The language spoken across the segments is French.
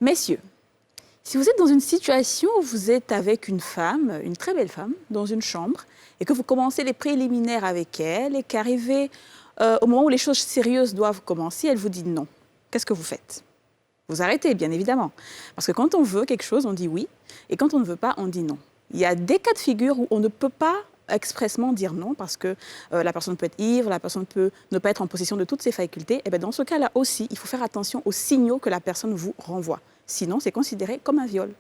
Messieurs, si vous êtes dans une situation où vous êtes avec une femme, une très belle femme, dans une chambre, et que vous commencez les préliminaires avec elle, et qu'arrivez au moment où les choses sérieuses doivent commencer, elle vous dit non, qu'est-ce que vous faites? Vous arrêtez, bien évidemment. Parce que quand on veut quelque chose, on dit oui, et quand on ne veut pas, on dit non. Il y a des cas de figure où on ne peut pas expressément dire non parce que la personne peut être ivre, la personne peut ne pas être en possession de toutes ses facultés. Et bien dans ce cas-là aussi, il faut faire attention aux signaux que la personne vous renvoie. Sinon, c'est considéré comme un viol.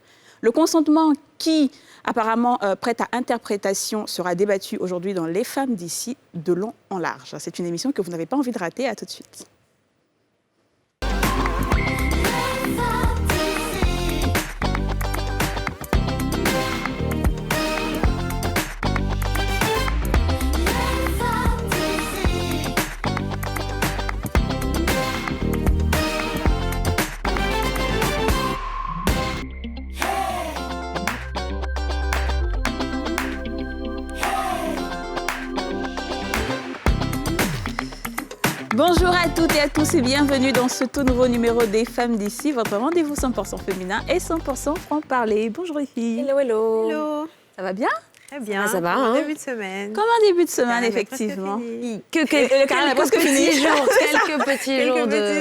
Le consentement qui, apparemment, prête à interprétation sera débattu aujourd'hui dans Les Femmes d'ici, de long en large. C'est une émission que vous n'avez pas envie de rater. À tout de suite. Bonjour à toutes et à tous et bienvenue dans ce tout nouveau numéro des Femmes d'ici, votre rendez-vous 100% féminin et 100% franc-parler. Bonjour les filles. Hello, hello. Hello. Ça va bien? Très bien. Ça va, hein? Début de semaine. Comme un début de semaine, Carême est effectivement. presque fini. Le carême est presque fini. Quelques petits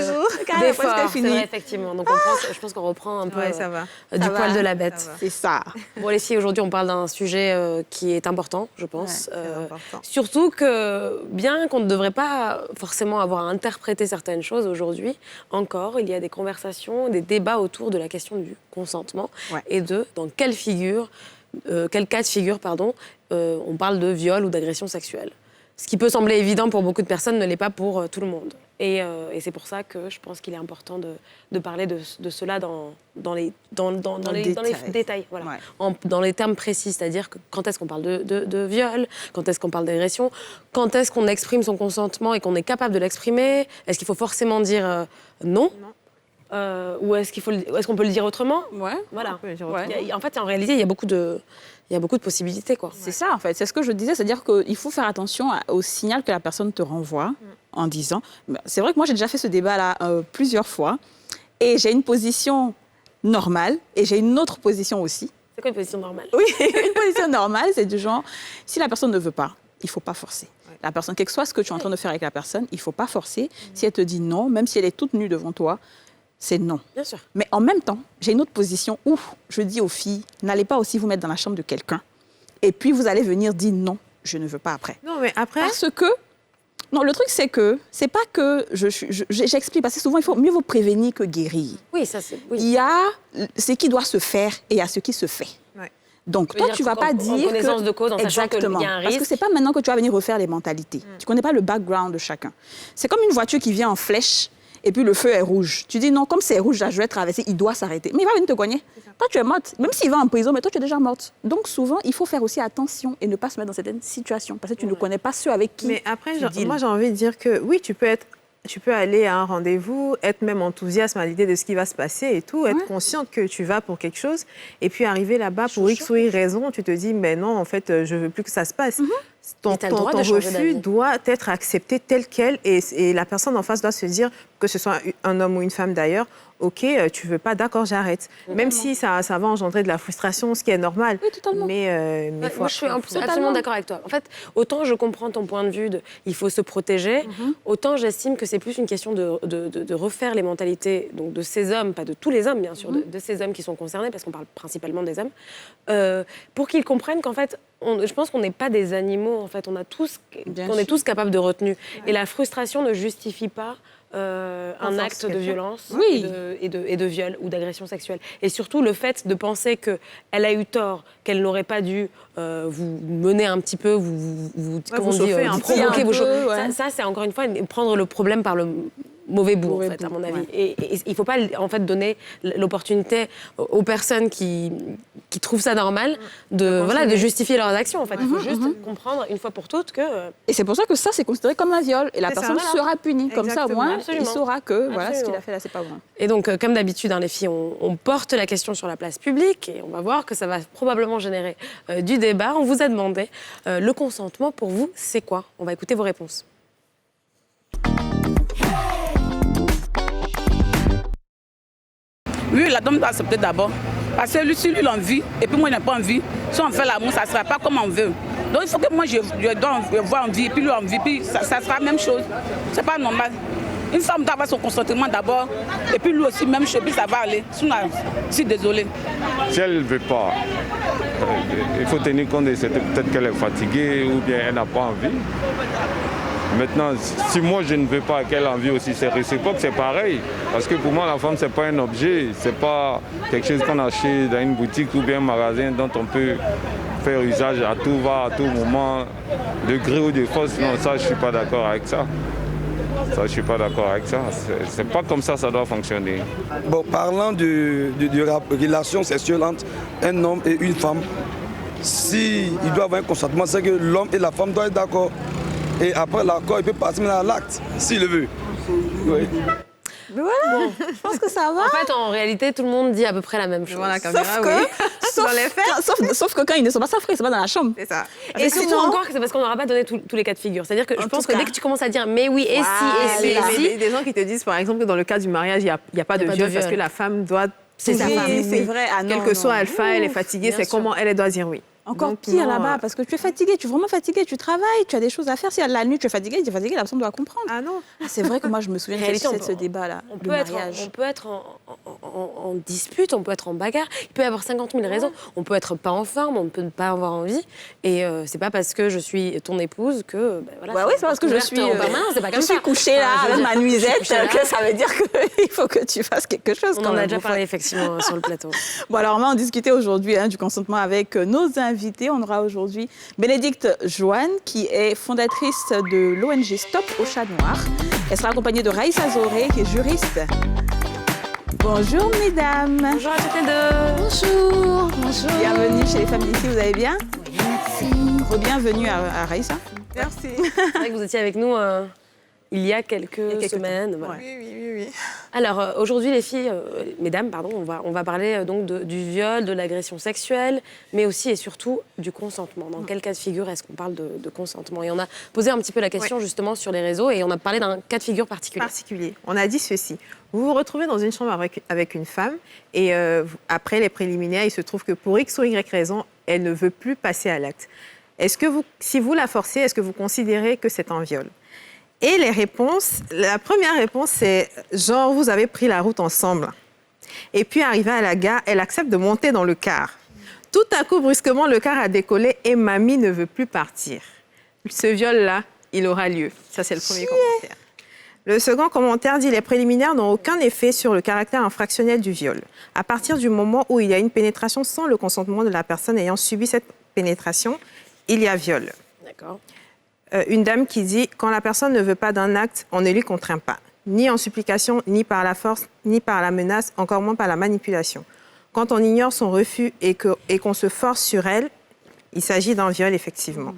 jours Le carême est d'effort, presque c'est fini. vrai, effectivement. Donc je pense qu'on reprend un peu Ouais, ça va. du Ça poil va. de la bête. Ça va. C'est ça. Bon, les filles, aujourd'hui, on parle d'un sujet qui est important, je pense. Très important. Surtout que, bien qu'on ne devrait pas forcément avoir à interpréter certaines choses aujourd'hui, encore, il y a des conversations, des débats autour de la question du consentement Ouais. et de dans quel cas de figure, on parle de viol ou d'agression sexuelle. Ce qui peut sembler évident pour beaucoup de personnes ne l'est pas pour tout le monde. Et c'est pour ça que je pense qu'il est important de parler de cela dans les détails. Voilà. Ouais. Dans les termes précis, c'est-à-dire que quand est-ce qu'on parle de viol, quand est-ce qu'on parle d'agression, quand est-ce qu'on exprime son consentement et qu'on est capable de l'exprimer, est-ce qu'il faut forcément dire non, ou est-ce qu'on peut le dire autrement? Ouais. Voilà. On peut le dire Ouais. autrement. En fait, en réalité, il y a beaucoup de possibilités, quoi. C'est ça, en fait. C'est ce que je disais, c'est-à-dire qu'il faut faire attention au signal que la personne te renvoie en disant... C'est vrai que moi, j'ai déjà fait ce débat-là plusieurs fois et j'ai une position normale et j'ai une autre position aussi. C'est quoi une position normale? Oui, une position normale, c'est du genre, si la personne ne veut pas, il ne faut pas forcer. Ouais. La personne, quel que soit ce que tu es en train de faire avec la personne, il ne faut pas forcer. Si elle te dit non, même si elle est toute nue devant toi, c'est non. Bien sûr. Mais en même temps, j'ai une autre position où je dis aux filles, n'allez pas aussi vous mettre dans la chambre de quelqu'un. Et puis vous allez venir dire non, je ne veux pas après. Non, mais après, Parce que, non, le truc c'est que, c'est pas que j'explique, parce que souvent il faut mieux vous prévenir que guérir. Oui, ça c'est... Il Oui. y a ce qui doit se faire et il y a ce qui se fait. ouais. Donc veux toi, dire tu vas qu'en- pas en dire connaissance que... de cause, en sachant qu'il y a Exactement. un Parce que risque. c'est pas maintenant que tu vas venir refaire les mentalités. Tu connais pas le background de chacun. C'est comme une voiture qui vient en flèche et puis le feu est rouge. Tu dis non, comme c'est rouge, là, je vais traverser, il doit s'arrêter. Mais il va venir te cogner. Toi, tu es morte. Même s'il va en prison, mais toi, tu es déjà morte. Donc souvent, il faut faire aussi attention et ne pas se mettre dans certaines situations parce que tu ne connais pas ceux avec qui Mais après, tu deals. moi, j'ai envie de dire que oui, tu peux aller à un rendez-vous, être même enthousiaste à l'idée de ce qui va se passer et tout, être Ouais. consciente que tu vas pour quelque chose, et puis arriver là-bas pour X ou Y raison, tu te dis, mais non, en fait, je veux plus que ça se passe. Ton, Et t'as le droit ton de changer refus d'avis. doit être accepté tel quel, et la personne en face doit se dire, que ce soit un homme ou une femme d'ailleurs, OK, tu veux pas, d'accord, j'arrête. Même si ça va engendrer de la frustration, ce qui est normal. Oui, totalement. Mais Ouais, faut- moi, je suis faut- absolument d'accord avec toi. En fait, autant je comprends ton point de vue il faut se protéger, autant j'estime que c'est plus une question de refaire les mentalités donc de ces hommes, pas de tous les hommes, bien sûr, de ces hommes qui sont concernés, parce qu'on parle principalement des hommes, pour qu'ils comprennent qu'en fait, je pense qu'on n'est pas des animaux, en fait. On est tous capables de retenue. Et la frustration ne justifie pas un acte de quelqu'un. violence Oui. et de viol ou d'agression sexuelle. Et surtout le fait de penser qu'elle a eu tort, qu'elle n'aurait pas dû vous mener un petit peu, comment on dit, chauffer vous un peu. provoquer, Un vous peu, chauffer. ouais. Ça, c'est encore une fois prendre le problème par le mauvais bout, Mauvais en fait, à bout, mon avis. ouais. Et il ne faut pas en fait, donner l'opportunité aux personnes qui trouvent ça normal de justifier leurs actions. En fait. Il faut juste comprendre une fois pour toutes que... Et c'est pour ça que ça, c'est considéré comme un viol. Et la C'est ça, personne voilà. sera punie. Comme ça, au moins, Absolument. il saura que voilà, ce qu'il Absolument. a fait là, c'est pas bon. Et donc, comme d'habitude, les filles, on porte la question sur la place publique et on va voir que ça va probablement générer du débat. On vous a demandé, le consentement, pour vous, c'est quoi? On va écouter vos réponses. Oui, la dame doit accepter d'abord. Parce que lui, si lui l'envie, et puis moi, il n'a pas envie, si on fait l'amour, ça ne sera pas comme on veut. Donc il faut que moi, je dois avoir envie, et puis lui envie, puis ça sera la même chose. C'est pas normal. Une femme doit avoir son consentement d'abord, et puis lui aussi, même chose, puis ça va aller. Sinon, je suis désolée. Si elle ne veut pas, il faut tenir compte de peut-être qu'elle est fatiguée ou bien elle n'a pas envie. Maintenant, si moi je ne veux pas qu'elle a envie aussi, c'est réciproque, c'est pareil. Parce que pour moi, la femme, ce n'est pas un objet, ce n'est pas quelque chose qu'on achète dans une boutique ou bien un magasin dont on peut faire usage à tout va, à tout moment, de gré ou de force. Non, ça, je ne suis pas d'accord avec ça. Ça, je ne suis pas d'accord avec ça. C'est pas comme ça doit fonctionner. Bon, parlant de relation sexuelle entre un homme et une femme, s'il doit avoir un consentement, c'est que l'homme et la femme doivent être d'accord. Et après l'accord, il peut passer à l'acte, s'il le veut. Oui. Mais voilà, je pense que ça va. En fait, en réalité, tout le monde dit à peu près la même chose. Devant la caméra, Sauf que, oui. Dans les faits. sauf que quand ils ne sont pas safrés, c'est pas dans la chambre. C'est ça. Et surtout encore que c'est parce qu'on n'aura pas donné tous les cas de figure. C'est-à-dire que je pense que dès que tu commences à dire mais oui, et si, et si, Il y a des gens qui te disent, par exemple, que dans le cas du mariage, il n'y a pas de viol parce que la femme doit... C'est sa femme. C'est vrai. Ah, non, Quel que soit non. alpha, elle est fatiguée, Bien c'est sûr. comment elle doit dire oui. Encore Donc, pire non, là-bas, parce que tu es fatigué, tu es vraiment fatigué, tu travailles, tu as des choses à faire. Si à la nuit tu es fatigué, la personne doit comprendre. Ah non. Ah, c'est vrai que moi je me souviens de Réalité, ce débat-là. On le peut, être mariage. en dispute, on peut être en bagarre, il peut y avoir 50 000 raisons. On peut être pas en forme, on peut ne pas avoir envie. Et c'est pas parce que je suis ton épouse que. Voilà, Ouais, oui, c'est parce que je suis. en permanence, c'est pas comme je ça. suis couchée là Enfin, je veux avec dire, ma nuisette, couchée là. que ça veut dire qu'il faut que tu fasses quelque chose. On quand en a même. déjà parlé effectivement sur le plateau. Bon, alors on va en discuter aujourd'hui du consentement avec nos invités. On aura aujourd'hui Bénédicte Joanne, qui est fondatrice de l'ONG Stop au chat noir. Elle sera accompagnée de Raïssa Zoré, qui est juriste. Bonjour mesdames. Bonjour à toutes les deux. Bonjour, bonjour. Bienvenue chez les femmes d'ici, vous allez bien? Merci. Re-bienvenue à Raïssa. Merci. C'est vrai que vous étiez avec nous il y a quelques semaines. temps. Voilà. Ouais. Oui. Alors aujourd'hui les filles, mesdames, pardon, on va parler donc du viol, de l'agression sexuelle, mais aussi et surtout du consentement. Dans quel cas de figure est-ce qu'on parle de consentement? Et on a posé un petit peu la question justement sur les réseaux et on a parlé d'un cas de figure particulier. On a dit ceci. Vous vous retrouvez dans une chambre avec une femme et après les préliminaires, il se trouve que pour X ou Y raison, elle ne veut plus passer à l'acte. Si vous la forcez, est-ce que vous considérez que c'est un viol? Et les réponses, la première réponse, c'est genre, vous avez pris la route ensemble. Et puis, arrivée à la gare, elle accepte de monter dans le car. Tout à coup, brusquement, le car a décollé et mamie ne veut plus partir. Ce viol-là, il aura lieu. Ça, c'est le premier commentaire. Le second commentaire dit « Les préliminaires n'ont aucun effet sur le caractère infractionnel du viol. À partir du moment où il y a une pénétration sans le consentement de la personne ayant subi cette pénétration, il y a viol. » D'accord. Une dame qui dit « Quand la personne ne veut pas d'un acte, on ne lui contraint pas. Ni en supplication, ni par la force, ni par la menace, encore moins par la manipulation. Quand on ignore son refus et qu'on se force sur elle, il s'agit d'un viol, effectivement.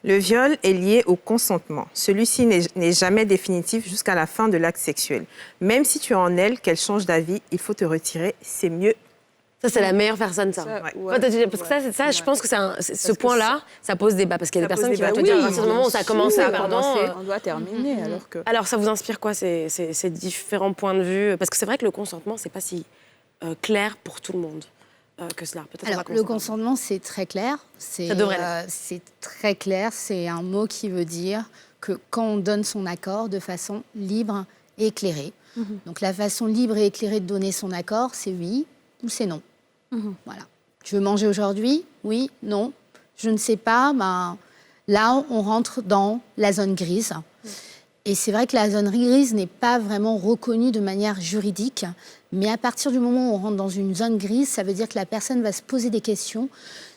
Le viol est lié au consentement. Celui-ci n'est jamais définitif jusqu'à la fin de l'acte sexuel. Même si tu es en elle, qu'elle change d'avis, il faut te retirer, c'est mieux. » Ça, c'est la meilleure personne, ça. Ouais. Parce que ça, je pense que ce point-là, ça pose débat. Parce qu'il y a des personnes qui vont te Oui, dire, à partir du moment où ça a commencé, pardon. On doit terminer alors que... Alors, ça vous inspire quoi, ces différents points de vue? Parce que c'est vrai que le consentement, c'est pas si clair pour tout le monde que cela. Peut-être Alors, le consentement, c'est très clair. Ça devrait l'être. C'est très clair. C'est un mot qui veut dire que quand on donne son accord de façon libre et éclairée. Donc, la façon libre et éclairée de donner son accord, c'est oui ou c'est non. Voilà. Tu veux manger aujourd'hui? Oui, non. Je ne sais pas. Ben, là, on rentre dans la zone grise. Et c'est vrai que la zone grise n'est pas vraiment reconnue de manière juridique. Mais à partir du moment où on rentre dans une zone grise, ça veut dire que la personne va se poser des questions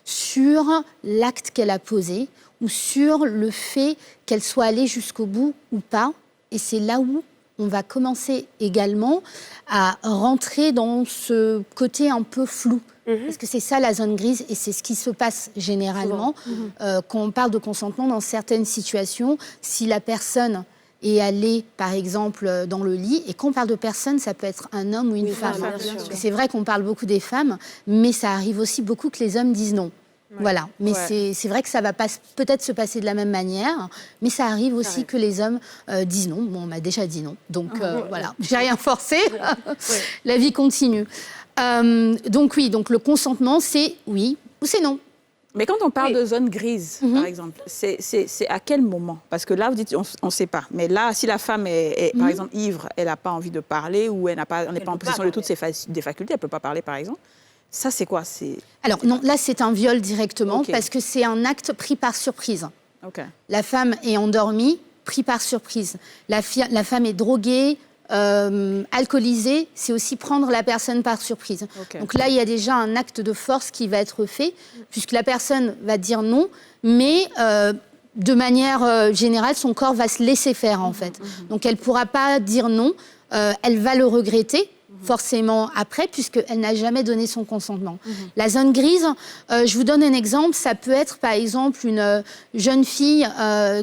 sur l'acte qu'elle a posé ou sur le fait qu'elle soit allée jusqu'au bout ou pas. Et c'est là où on va commencer également à rentrer dans ce côté un peu flou. Parce que c'est ça la zone grise et c'est ce qui se passe généralement quand on parle de consentement dans certaines situations. Si la personne est allée, par exemple, dans le lit, et quand on parle de personne, ça peut être un homme ou une femme. bien sûr. Parce que c'est vrai qu'on parle beaucoup des femmes, mais ça arrive aussi beaucoup que les hommes disent non. Voilà, mais Ouais. c'est vrai que ça va pas peut-être se passer de la même manière, mais ça arrive aussi que les hommes disent non. Bon, on m'a déjà dit non, donc voilà, j'ai rien forcé, la vie continue. Donc oui, donc le consentement, c'est oui ou c'est non. Mais quand on parle de zone grise, par exemple, c'est à quel moment? Parce que là, vous dites, on ne sait pas. Mais là, si la femme est par exemple, ivre, elle n'a pas envie de parler ou elle n'est pas en possession de toutes des facultés, elle ne peut pas parler, par exemple. Ça, c'est quoi? Alors non, là c'est un viol directement Ok. parce que c'est un acte pris par surprise. OK. La femme est endormie, pris par surprise. La femme est droguée, alcoolisée, c'est aussi prendre la personne par surprise. Ok. Donc là, il y a déjà un acte de force qui va être fait, puisque la personne va dire non, mais de manière générale, son corps va se laisser faire, en fait. Donc elle ne pourra pas dire non, elle va le regretter, forcément après, puisqu'elle n'a jamais donné son consentement. La zone grise, je vous donne un exemple, ça peut être par exemple une jeune fille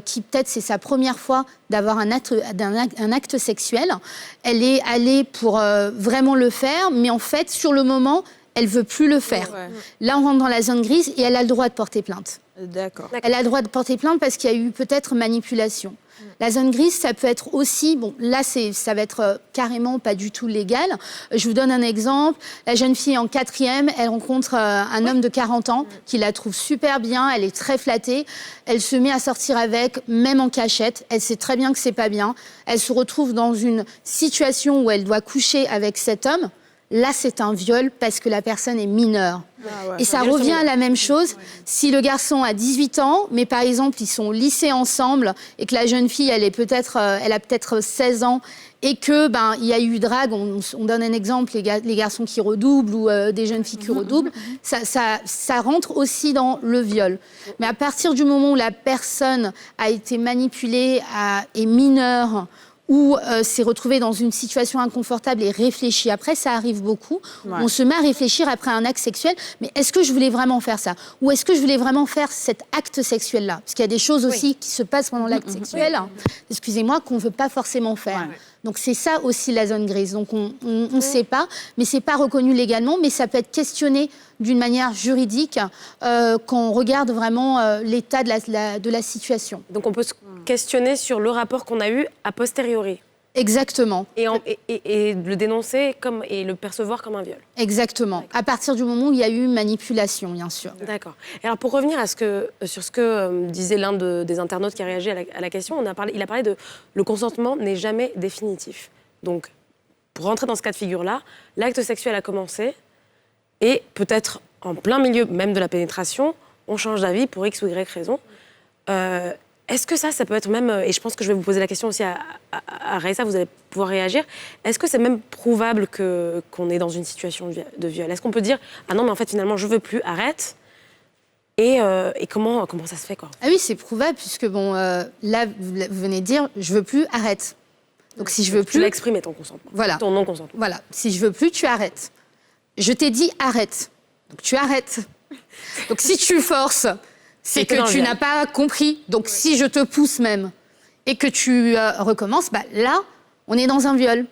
qui peut-être c'est sa première fois d'avoir un acte sexuel. Elle est allée pour vraiment le faire, mais en fait, sur le moment, elle ne veut plus le faire. Ouais. Là, on rentre dans la zone grise et elle a le droit de porter plainte. D'accord. Elle a le droit de porter plainte parce qu'il y a eu peut-être manipulation. La zone grise, ça peut être aussi, bon, là, ça va être carrément pas du tout légal. Je vous donne un exemple. La jeune fille en 4e, elle rencontre un homme de 40 ans qui la trouve super bien, elle est très flattée. Elle se met à sortir avec, même en cachette. Elle sait très bien que c'est pas bien. Elle se retrouve dans une situation où elle doit coucher avec cet homme. Là, c'est un viol parce que la personne est mineure. Et ça revient à la même chose si le garçon a 18 ans, mais par exemple, ils sont au lycée ensemble et que la jeune fille, elle a peut-être 16 ans et que il y a eu drague. On donne un exemple, les garçons qui redoublent ou des jeunes filles qui redoublent. Ça rentre aussi dans le viol. Mais à partir du moment où la personne a été manipulée, est mineure, ou s'est retrouvé dans une situation inconfortable et réfléchi. Après, ça arrive beaucoup. Ouais. On se met à réfléchir après un acte sexuel. Mais est-ce que je voulais vraiment faire ça? Ou est-ce que je voulais vraiment faire cet acte sexuel-là? Parce qu'il y a des choses aussi qui se passent pendant l'acte sexuel, excusez-moi, qu'on ne veut pas forcément faire. Ouais. Donc c'est ça aussi la zone grise. Donc on ne sait pas, mais c'est pas reconnu légalement, mais ça peut être questionné d'une manière juridique quand on regarde vraiment l'état de la situation. Donc on peut se questionner sur le rapport qu'on a eu a posteriori Exactement. et le dénoncer et le percevoir comme un viol. Exactement. À partir du moment où il y a eu manipulation, bien sûr. D'accord. Et alors pour revenir sur ce que disait l'un des internautes qui a réagi à la question, il a parlé de le consentement n'est jamais définitif. Donc pour rentrer dans ce cas de figure-là, l'acte sexuel a commencé et peut-être en plein milieu même de la pénétration, on change d'avis pour X ou Y raison. Est-ce que ça peut être même, et je pense que je vais vous poser la question aussi à Raissa, vous allez pouvoir réagir, est-ce que c'est même prouvable qu'on est dans une situation de viol? Est-ce qu'on peut dire, ah non mais en fait finalement je veux plus, arrête? Et comment ça se fait quoi? Ah oui, c'est prouvable puisque là, vous venez de dire, je veux plus, arrête. Donc si je veux Tu plus, l'as exprimé ton consentement, voilà. ton non-consentement. Voilà, si je veux plus, tu arrêtes. Je t'ai dit arrête, donc tu arrêtes. Donc si tu forces, c'est t'es dans que le tu viol. n'as pas compris. Donc si je te pousse même et que tu recommences, là, on est dans un viol.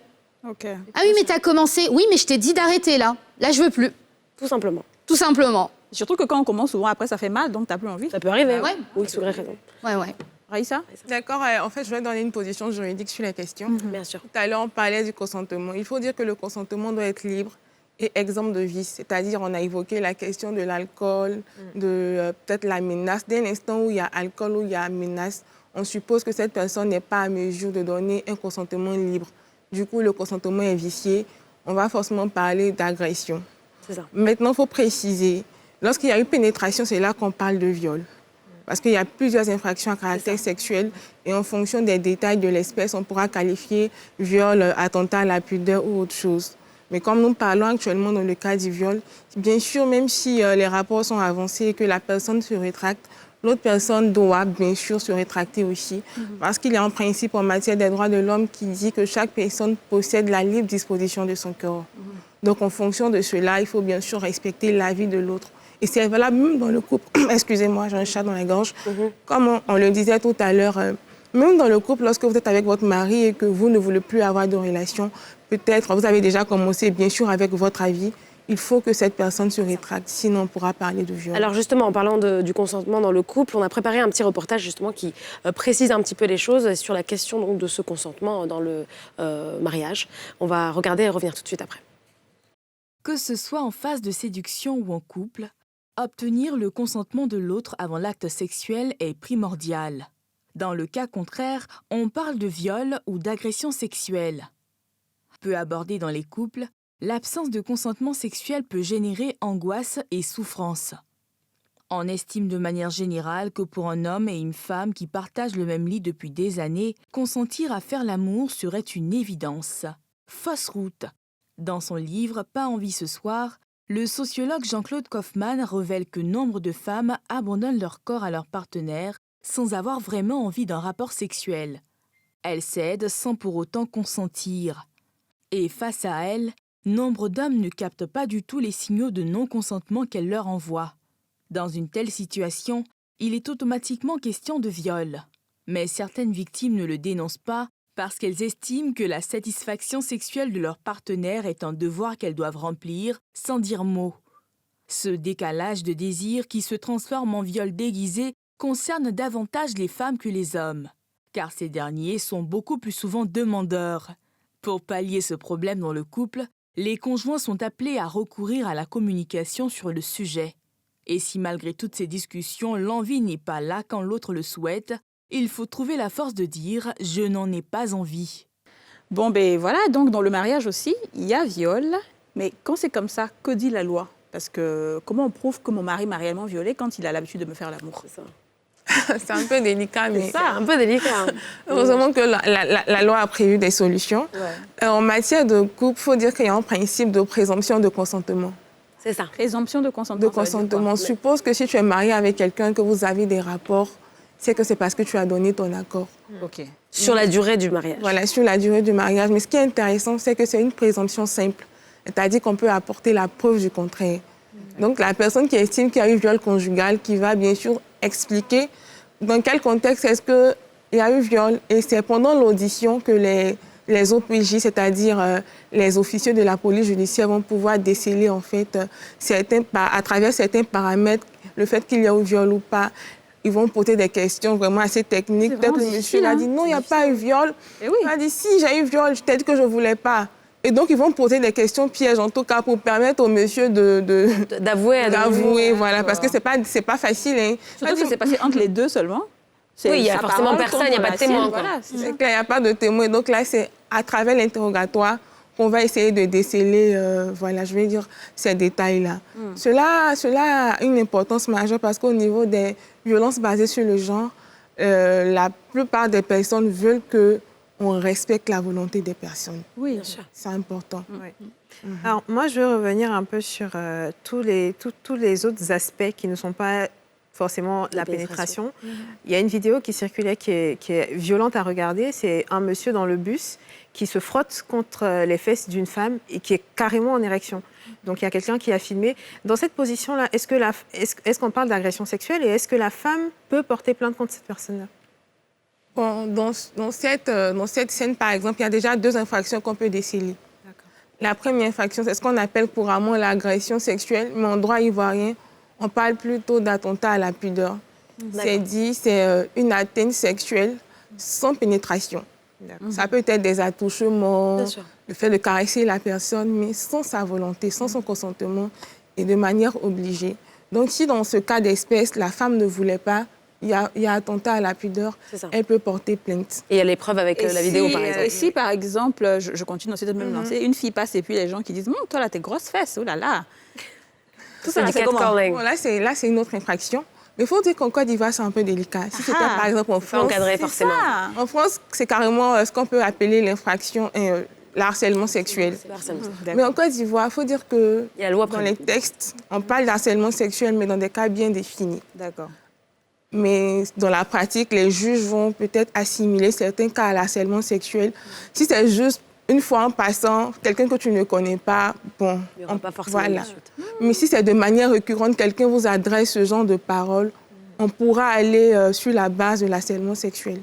OK. Ah oui, mais t'as commencé. Oui, mais je t'ai dit d'arrêter là. Là, je veux plus. Tout simplement. Tout simplement. Surtout que quand on commence, souvent après, ça fait mal, donc tu n'as plus envie. Ça peut arriver, Ouais. ou X ou Y raison. Ouais. Raïssa? D'accord, en fait, je vais donner une position juridique sur la question. Bien sûr. Tout à l'heure, on parlait du consentement. Il faut dire que le consentement doit être libre et exempt de vice. C'est-à-dire, on a évoqué la question de l'alcool, de peut-être la menace. Dès l'instant où il y a alcool, où il y a menace, on suppose que cette personne n'est pas à mesure de donner un consentement libre. Du coup, le consentement est vicié. On va forcément parler d'agression. C'est ça. Maintenant, il faut préciser, lorsqu'il y a eu pénétration, c'est là qu'on parle de viol. Parce qu'il y a plusieurs infractions à caractère sexuel et en fonction des détails de l'espèce, on pourra qualifier viol, attentat à la pudeur ou autre chose. Mais comme nous parlons actuellement dans le cas du viol, bien sûr, même si les rapports sont avancés et que la personne se rétracte, l'autre personne doit bien sûr se rétracter aussi. Parce qu'il y a un principe en matière des droits de l'homme qui dit que chaque personne possède la libre disposition de son corps. Donc en fonction de cela, il faut bien sûr respecter l'avis de l'autre. Et c'est valable même dans le couple. Excusez-moi, j'ai un chat dans la gorge. Comme on le disait tout à l'heure, même dans le couple, lorsque vous êtes avec votre mari et que vous ne voulez plus avoir de relation, peut-être vous avez déjà commencé bien sûr avec votre avis. il faut que cette personne se rétracte, sinon on pourra parler de viol. Alors justement, en parlant du consentement dans le couple, on a préparé un petit reportage justement qui précise un petit peu les choses sur la question donc, de ce consentement dans le mariage. On va regarder et revenir tout de suite après. Que ce soit en phase de séduction ou en couple, obtenir le consentement de l'autre avant l'acte sexuel est primordial. Dans le cas contraire, on parle de viol ou d'agression sexuelle. Peu abordé dans les couples, l'absence de consentement sexuel peut générer angoisse et souffrance. On estime de manière générale que pour un homme et une femme qui partagent le même lit depuis des années, consentir à faire l'amour serait une évidence. Fausse route. Dans son livre « Pas envie ce soir », le sociologue Jean-Claude Kaufmann révèle que nombre de femmes abandonnent leur corps à leur partenaire sans avoir vraiment envie d'un rapport sexuel. Elles cèdent sans pour autant consentir. Et face à elles, nombre d'hommes ne captent pas du tout les signaux de non-consentement qu'elle leur envoie. Dans une telle situation, il est automatiquement question de viol. Mais certaines victimes ne le dénoncent pas parce qu'elles estiment que la satisfaction sexuelle de leur partenaire est un devoir qu'elles doivent remplir sans dire mot. Ce décalage de désir qui se transforme en viol déguisé concerne davantage les femmes que les hommes, car ces derniers sont beaucoup plus souvent demandeurs. Pour pallier ce problème dans le couple, les conjoints sont appelés à recourir à la communication sur le sujet. Et si malgré toutes ces discussions, l'envie n'est pas là quand l'autre le souhaite, il faut trouver la force de dire « je n'en ai pas envie ». Bon, ben voilà, donc dans le mariage aussi, il y a viol. Mais quand c'est comme ça, que dit la loi? Parce que comment on prouve que mon mari m'a réellement violée quand il a l'habitude de me faire l'amour? C'est ça. C'est un peu délicat, mais C'est un peu délicat. heureusement que la loi a prévu des solutions. Ouais. En matière de couple, il faut dire qu'il y a un principe de présomption de consentement. C'est ça. Présomption de consentement. De consentement. On suppose que si tu es marié avec quelqu'un, que vous avez des rapports, c'est que c'est parce que tu as donné ton accord. Ok. Sur la durée du mariage. Voilà, sur la durée du mariage. Mais ce qui est intéressant, c'est que c'est une présomption simple. C'est-à-dire qu'on peut apporter la preuve du contraire. Donc, la personne qui estime qu'il y a eu viol conjugal, qui va bien sûr expliquer dans quel contexte est-ce qu'il y a eu viol. Et c'est pendant l'audition que les OPJ, c'est-à-dire les officiers de la police judiciaire, vont pouvoir déceler, en fait, à travers certains paramètres, le fait qu'il y a eu viol ou pas. Ils vont poser des questions vraiment assez techniques. Peut-être le monsieur a dit non, il n'y a pas eu viol. Et oui. Il a dit si, j'ai eu viol, je t'ai dit que je ne voulais pas. Et donc, ils vont poser des questions pièges, en tout cas, pour permettre au monsieur d'avouer, voilà, parce que ce n'est pas facile. Hein. Surtout que c'est passé entre les deux seulement. Oui, il n'y a forcément personne, il n'y a pas de témoin. Voilà, C'est clair, il n'y a pas de témoin. Donc là, c'est à travers l'interrogatoire qu'on va essayer de déceler, ces détails-là. Cela a une importance majeure parce qu'au niveau des violences basées sur le genre, la plupart des personnes veulent qu'on respecte la volonté des personnes. Oui, bien sûr. C'est important. Oui. Alors, moi, je veux revenir un peu sur tous les autres aspects qui ne sont pas forcément la pénétration. Il y a une vidéo qui circulait qui est violente à regarder. C'est un monsieur dans le bus qui se frotte contre les fesses d'une femme et qui est carrément en érection. Donc, il y a quelqu'un qui a filmé. Dans cette position-là, est-ce qu'on parle d'agression sexuelle et est-ce que la femme peut porter plainte contre cette personne-là? Bon, dans cette scène, par exemple, il y a déjà 2 infractions qu'on peut déceler. La première infraction, c'est ce qu'on appelle couramment l'agression sexuelle, mais en droit ivoirien, on parle plutôt d'attentat à la pudeur. C'est une atteinte sexuelle sans pénétration. Ça peut être des attouchements, le fait de caresser la personne, mais sans sa volonté, sans son consentement et de manière obligée. Donc, si dans ce cas d'espèce, la femme ne voulait pas, il y a attentat à la pudeur, elle peut porter plainte. Et il y a les preuves avec la vidéo, par exemple. Et si, par exemple, je continue dans cette même lancée, une fille passe et puis les gens qui disent « toi, là, tes grosses fesses, oh là là !» Tout ça, c'est catcalling. Bon, là, c'est une autre infraction. Mais il faut dire qu'en Côte d'Ivoire, c'est un peu délicat. Si c'était, par exemple, en France... encadré, forcément. En France, c'est carrément ce qu'on peut appeler l'infraction, le harcèlement sexuel. Mais en Côte d'Ivoire, il faut dire que dans les textes, on parle d'harcèlement sexuel, mais dans des cas bien définis. D'accord. Mais dans la pratique, les juges vont peut-être assimiler certains cas à l'harcèlement sexuel. Si c'est juste une fois en passant, quelqu'un que tu ne connais pas, bon... Il n'y aura pas forcément de suite. Mais si c'est de manière récurrente, quelqu'un vous adresse ce genre de paroles, on pourra aller sur la base de l'harcèlement sexuel.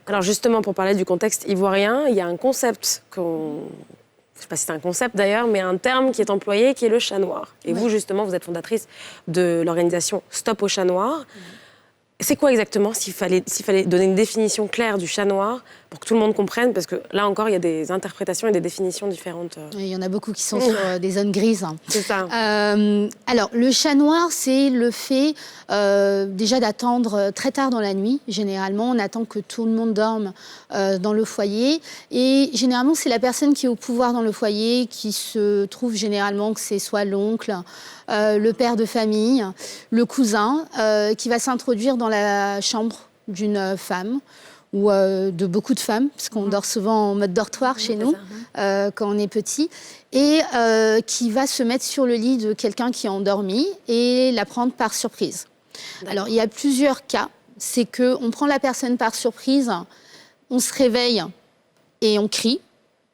Alors justement, pour parler du contexte ivoirien, il y a un concept je ne sais pas si c'est un concept d'ailleurs, mais un terme qui est employé, qui est le chat noir. Et vous, justement, vous êtes fondatrice de l'organisation Stop au chat noir. C'est quoi exactement, s'il fallait donner une définition claire du chat noir, pour que tout le monde comprenne, parce que là encore, il y a des interprétations et des définitions différentes. Il y en a beaucoup qui sont sur des zones grises. C'est ça. Alors, le chat noir, c'est le fait déjà d'attendre très tard dans la nuit. Généralement, on attend que tout le monde dorme dans le foyer. Et généralement, c'est la personne qui est au pouvoir dans le foyer qui se trouve généralement que c'est soit l'oncle, le père de famille, le cousin, qui va s'introduire dans la chambre d'une femme ou de beaucoup de femmes, parce qu'on dort souvent en mode dortoir chez nous quand on est petit, et qui va se mettre sur le lit de quelqu'un qui est endormi et la prendre par surprise. Alors, il y a plusieurs cas. C'est qu'on prend la personne par surprise, on se réveille et on crie,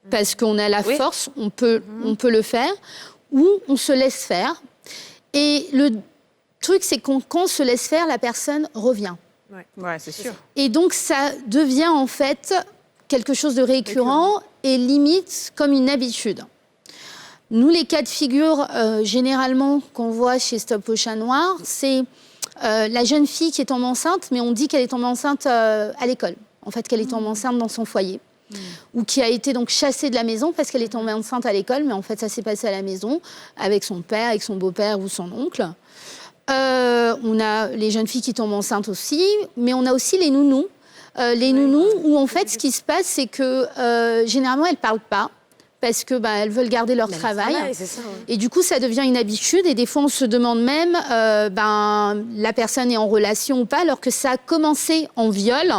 parce qu'on a la force, on peut le faire, ou on se laisse faire. Et le truc, c'est qu'on quand on se laisse faire, la personne revient. Ouais, c'est sûr. Et donc, ça devient en fait quelque chose de récurrent et limite comme une habitude. Nous, les cas de figure, généralement, qu'on voit chez Stop au chat noir, c'est la jeune fille qui est tombée enceinte, mais on dit qu'elle est tombée enceinte à l'école. En fait, qu'elle est tombée enceinte dans son foyer. Ou qui a été donc chassée de la maison parce qu'elle est tombée enceinte à l'école, mais en fait, ça s'est passé à la maison avec son père, avec son beau-père ou son oncle. On a les jeunes filles qui tombent enceintes aussi, mais on a aussi les nounous. Les nounous où en fait, ce qui se passe, c'est que généralement, elles ne parlent pas. Parce que elles veulent garder leur travail. C'est ça, Et du coup, ça devient une habitude. Et des fois, on se demande même, la personne est en relation ou pas, alors que ça a commencé en viol.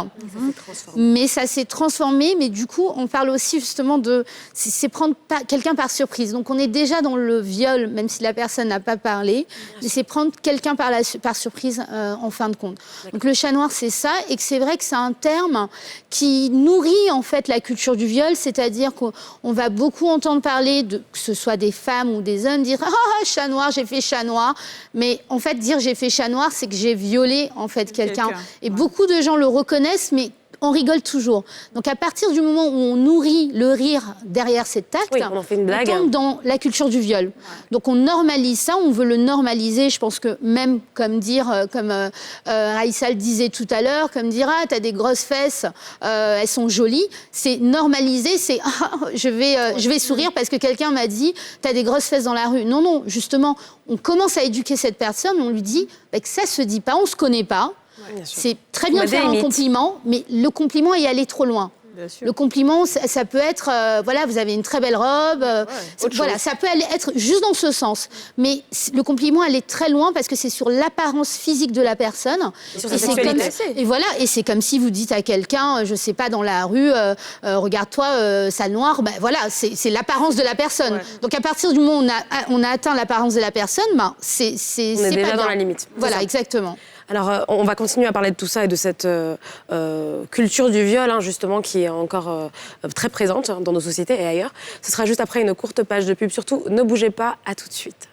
Mais ça s'est transformé. Mais du coup, on parle aussi justement de... C'est prendre quelqu'un par surprise. Donc, on est déjà dans le viol, même si la personne n'a pas parlé. Mais c'est prendre quelqu'un par surprise, en fin de compte. Donc, le chat noir, c'est ça. Et que c'est vrai que c'est un terme qui nourrit, en fait, la culture du viol. C'est-à-dire qu'on va beaucoup entendre parler, que ce soit des femmes ou des hommes, dire « Ah, chat noir, j'ai fait chat noir ». Mais en fait, dire « j'ai fait chat noir », c'est que j'ai violé en fait quelqu'un. Et beaucoup de gens le reconnaissent, mais on rigole toujours. Donc à partir du moment où on nourrit le rire derrière cet acte, on en fait une blague. On tombe dans la culture du viol. Donc on normalise ça, on veut le normaliser. Je pense que même comme Raïssa le disait tout à l'heure, comme dire « Ah, t'as des grosses fesses, elles sont jolies », c'est normaliser, c'est « Ah, je vais sourire parce que quelqu'un m'a dit « T'as des grosses fesses dans la rue ». Non, justement, on commence à éduquer cette personne, on lui dit que ça se dit pas, on se connaît pas. C'est très bien de faire un compliment, mais le compliment est allé trop loin. Le compliment, ça peut être, vous avez une très belle robe. Ça peut être juste dans ce sens. Mais le compliment, elle est très loin parce que c'est sur l'apparence physique de la personne. Et c'est comme si vous dites à quelqu'un, je sais pas, dans la rue, regarde-toi, sale noire. C'est l'apparence de la personne. Donc à partir du moment où on a atteint l'apparence de la personne, c'est on est déjà dans la limite. Voilà, exactement. Alors, on va continuer à parler de tout ça et de cette culture du viol, justement, qui est encore très présente dans nos sociétés et ailleurs. Ce sera juste après une courte page de pub. Surtout, ne bougez pas, à tout de suite.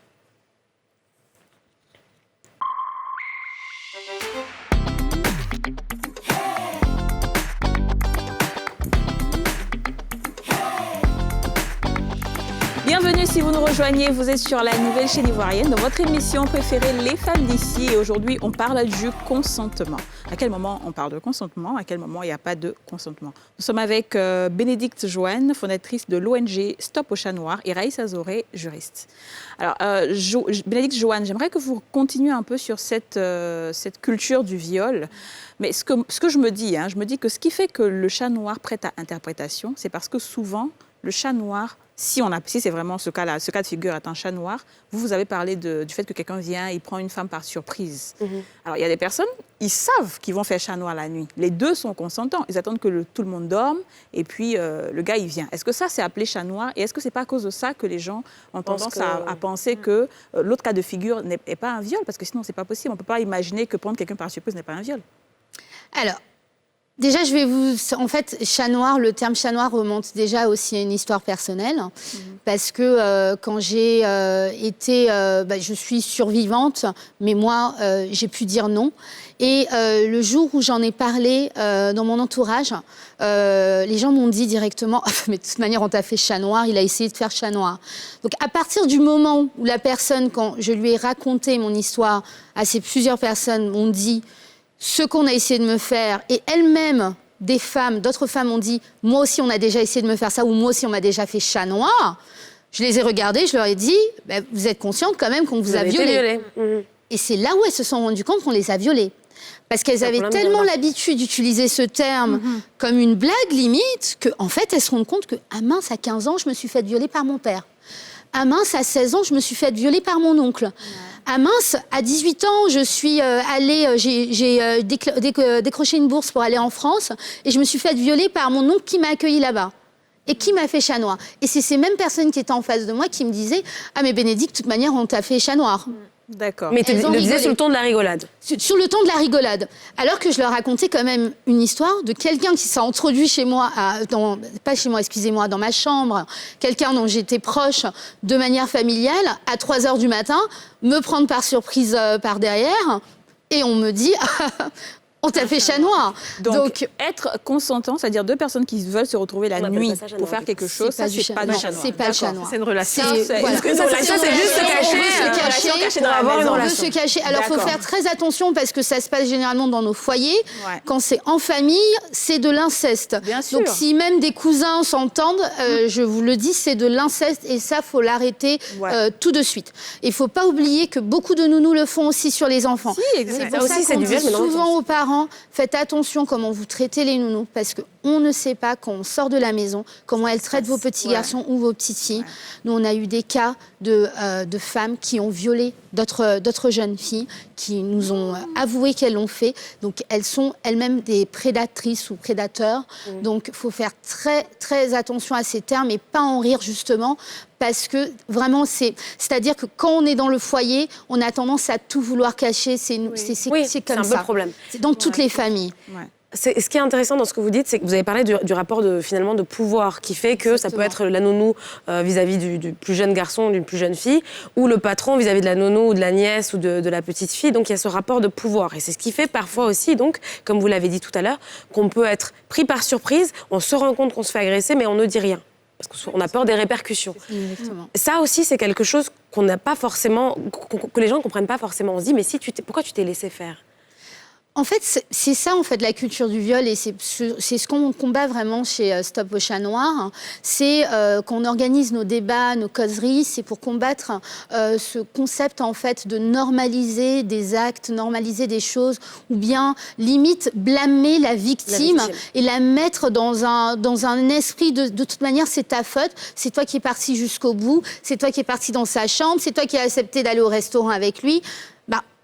Bienvenue si vous nous rejoignez, vous êtes sur la nouvelle chaîne ivoirienne, dans votre émission préférée Les femmes d'ici. Et aujourd'hui, on parle du consentement. À quel moment on parle de consentement? À quel moment il n'y a pas de consentement? Nous sommes avec Bénédicte Joanne, fondatrice de l'ONG Stop au chat noir, et Raïssa Zoré, juriste. Alors, Bénédicte Joanne, j'aimerais que vous continuiez un peu sur cette culture du viol. Mais ce que je me dis, que ce qui fait que le chat noir prête à interprétation, c'est parce que souvent, le chat noir, si c'est vraiment ce cas-là, ce cas de figure est un chat noir, vous avez parlé du fait que quelqu'un vient, il prend une femme par surprise. Alors, il y a des personnes, ils savent qu'ils vont faire chat noir la nuit. Les deux sont consentants. Ils attendent que tout le monde dorme et puis le gars, il vient. Est-ce que ça, c'est appelé chat noir? Et est-ce que c'est pas à cause de ça que les gens ont tendance à penser que l'autre cas de figure n'est pas un viol? Parce que sinon, c'est pas possible. On peut pas imaginer que prendre quelqu'un par surprise n'est pas un viol. Alors, Déjà, en fait, chat noir, le terme chat noir remonte déjà aussi à une histoire personnelle. Parce que quand j'ai je suis survivante, mais moi, j'ai pu dire non. Et le jour où j'en ai parlé dans mon entourage, les gens m'ont dit directement « Mais de toute manière, on t'a fait chat noir, il a essayé de faire chat noir. » Donc, à partir du moment où la personne, quand je lui ai raconté mon histoire à ces plusieurs personnes, m'ont dit ce qu'on a essayé de me faire, et elles-mêmes, d'autres femmes ont dit « Moi aussi, on a déjà essayé de me faire ça » ou « Moi aussi, on m'a déjà fait chat noir », je les ai regardées, je leur ai dit « Vous êtes consciente quand même qu'on vous a violées. » Et c'est là où elles se sont rendues compte qu'on les a violées. Parce qu'elles avaient tellement l'habitude d'utiliser ce terme comme une blague limite, qu'en fait, elles se rendent compte que « Ah mince, à 15 ans, je me suis fait violer par mon père. » Ah mince, à 16 ans, je me suis fait violer par mon oncle. Ah mince, à 18 ans, je suis j'ai décroché une bourse pour aller en France et je me suis fait violer par mon oncle qui m'a accueilli là-bas et qui m'a fait chat noir. Et c'est ces mêmes personnes qui étaient en face de moi qui me disaient « Ah mais Bénédicte, de toute manière, on t'a fait chat noir. » D'accord. Mais tu le disais sur le ton de la rigolade. Sur le ton de la rigolade. Alors que je leur racontais quand même une histoire de quelqu'un qui s'est introduit chez moi, pas chez moi, excusez-moi, dans ma chambre, quelqu'un dont j'étais proche de manière familiale, à 3h du matin, me prendre par surprise par derrière, et on me dit on t'a fait chat noir. Donc, être consentant, c'est-à-dire deux personnes qui veulent se retrouver la nuit pour faire quelque chose, ça, c'est pas du chat noir. C'est pas le chat noir. C'est une relation. Ça, c'est juste se cacher. On veut se cacher. Alors, il faut faire très attention parce que ça se passe généralement dans nos foyers. Ouais. Quand c'est en famille, c'est de l'inceste. Bien sûr. Donc, si même des cousins s'entendent, je vous le dis, c'est de l'inceste et ça, il faut l'arrêter tout de suite. Il ne faut pas oublier que beaucoup de nounous le font aussi sur les enfants. Si, c'est pour ça qu'on dit souvent aux parents, faites attention comment vous traitez les nounous, parce qu'on ne sait pas quand on sort de la maison, comment elles traitent vos petits garçons ou vos petites filles. Nous, on a eu des cas de femmes qui ont violé d'autres jeunes filles, qui nous ont avoué qu'elles l'ont fait. Donc, elles sont elles-mêmes des prédatrices ou prédateurs. Donc, il faut faire très, très attention à ces termes et pas en rire, justement, parce que vraiment, c'est-à-dire que quand on est dans le foyer, on a tendance à tout vouloir cacher. C'est comme ça. C'est un peu le problème. C'est dans toutes les familles. Ouais. Ce qui est intéressant dans ce que vous dites, c'est que vous avez parlé du rapport finalement de pouvoir qui fait que ça peut être la nounou vis-à-vis du plus jeune garçon, d'une plus jeune fille, ou le patron vis-à-vis de la nounou ou de la nièce ou de la petite fille. Donc il y a ce rapport de pouvoir. Et c'est ce qui fait parfois aussi, donc, comme vous l'avez dit tout à l'heure, qu'on peut être pris par surprise, on se rend compte qu'on se fait agresser, mais on ne dit rien. Parce qu'on a peur des répercussions. Exactement. Ça aussi, c'est quelque chose qu'on n'a pas forcément, que les gens ne comprennent pas forcément. On se dit, mais pourquoi tu t'es laissé faire ? En fait, c'est ça, en fait, la culture du viol, et c'est ce qu'on combat vraiment chez Stop au chat noir. C'est qu'on organise nos débats, nos causeries, c'est pour combattre ce concept, en fait, de normaliser des actes, normaliser des choses, ou bien, limite, blâmer la victime et la mettre dans un esprit de toute manière, c'est ta faute, c'est toi qui es parti jusqu'au bout, c'est toi qui es parti dans sa chambre, c'est toi qui as accepté d'aller au restaurant avec lui.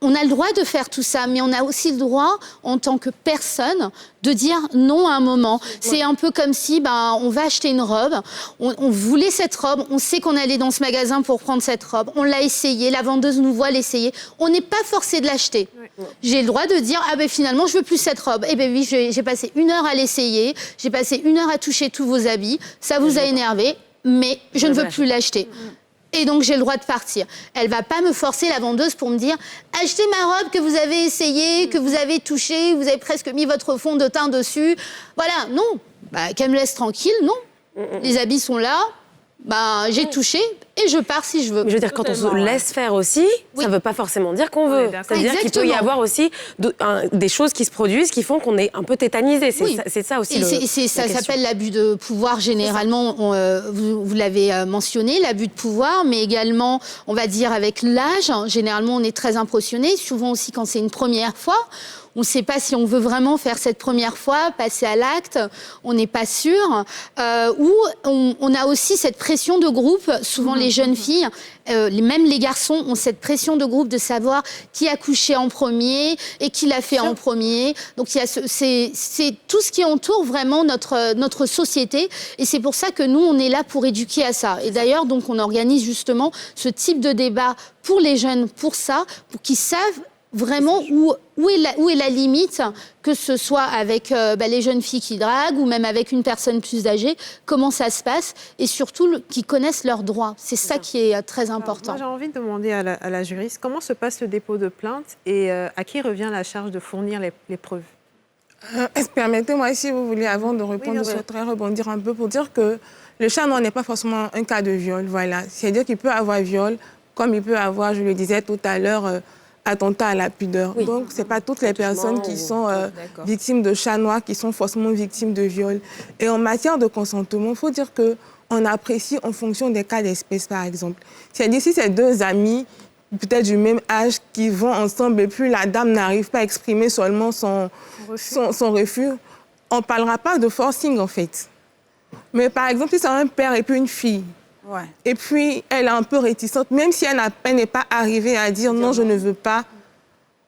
On a le droit de faire tout ça, mais on a aussi le droit, en tant que personne, de dire non à un moment. C'est un peu comme si on va acheter une robe, on voulait cette robe, on sait qu'on allait dans ce magasin pour prendre cette robe, on l'a essayée, la vendeuse nous voit l'essayer, on n'est pas forcé de l'acheter. J'ai le droit de dire, finalement, je veux plus cette robe. Eh bien oui, j'ai passé 1 heure à l'essayer, j'ai passé 1 heure à toucher tous vos habits, ça vous a énervé, mais je ne veux plus l'acheter. Et donc, j'ai le droit de partir. Elle ne va pas me forcer, la vendeuse, pour me dire « Achetez ma robe que vous avez essayée, que vous avez touchée, vous avez presque mis votre fond de teint dessus. » Voilà, non. Qu'elle me laisse tranquille, non. Les habits sont là, j'ai touché et je pars si je veux. Mais je veux dire, quand on se laisse faire aussi, ça ne veut pas forcément dire qu'on veut. C'est-à-dire qu'il peut y avoir aussi des choses qui se produisent qui font qu'on est un peu tétanisé. C'est ça aussi. Ça s'appelle l'abus de pouvoir, généralement. Vous l'avez mentionné, l'abus de pouvoir, mais également, on va dire, avec l'âge. Généralement, on est très impressionné, souvent aussi quand c'est une première fois. On ne sait pas si on veut vraiment faire cette première fois, passer à l'acte, on n'est pas sûr. Ou on a aussi cette pression de groupe, souvent les jeunes filles, même les garçons ont cette pression de groupe de savoir qui a couché en premier et qui l'a fait en premier. Donc c'est tout ce qui entoure vraiment notre société et c'est pour ça que nous, on est là pour éduquer à ça. Et d'ailleurs, donc, on organise justement ce type de débat pour les jeunes, pour ça, pour qu'ils savent vraiment où est la limite, que ce soit avec les jeunes filles qui draguent ou même avec une personne plus âgée, comment ça se passe et surtout qu'ils connaissent leurs droits. C'est ça qui est très important. Moi, j'ai envie de demander à la juriste comment se passe le dépôt de plainte et à qui revient la charge de fournir les preuves. Permettez-moi, si vous voulez, avant de répondre, je souhaiterais rebondir un peu pour dire que le charme n'est pas forcément un cas de viol. Voilà. C'est-à-dire qu'il peut avoir viol, comme il peut avoir, je le disais tout à l'heure, attentat à la pudeur. Oui. Donc, ce n'est pas toutes les personnes qui sont victimes de chat noir qui sont forcément victimes de viol. Et en matière de consentement, il faut dire qu'on apprécie en fonction des cas d'espèce, par exemple. C'est-à-dire, si c'est deux amis, peut-être du même âge, qui vont ensemble et puis la dame n'arrive pas à exprimer seulement son refus, on ne parlera pas de forcing, en fait. Mais par exemple, si c'est un père et puis une fille, et puis elle est un peu réticente, même si elle n'est pas arrivée à dire non, je ne veux pas,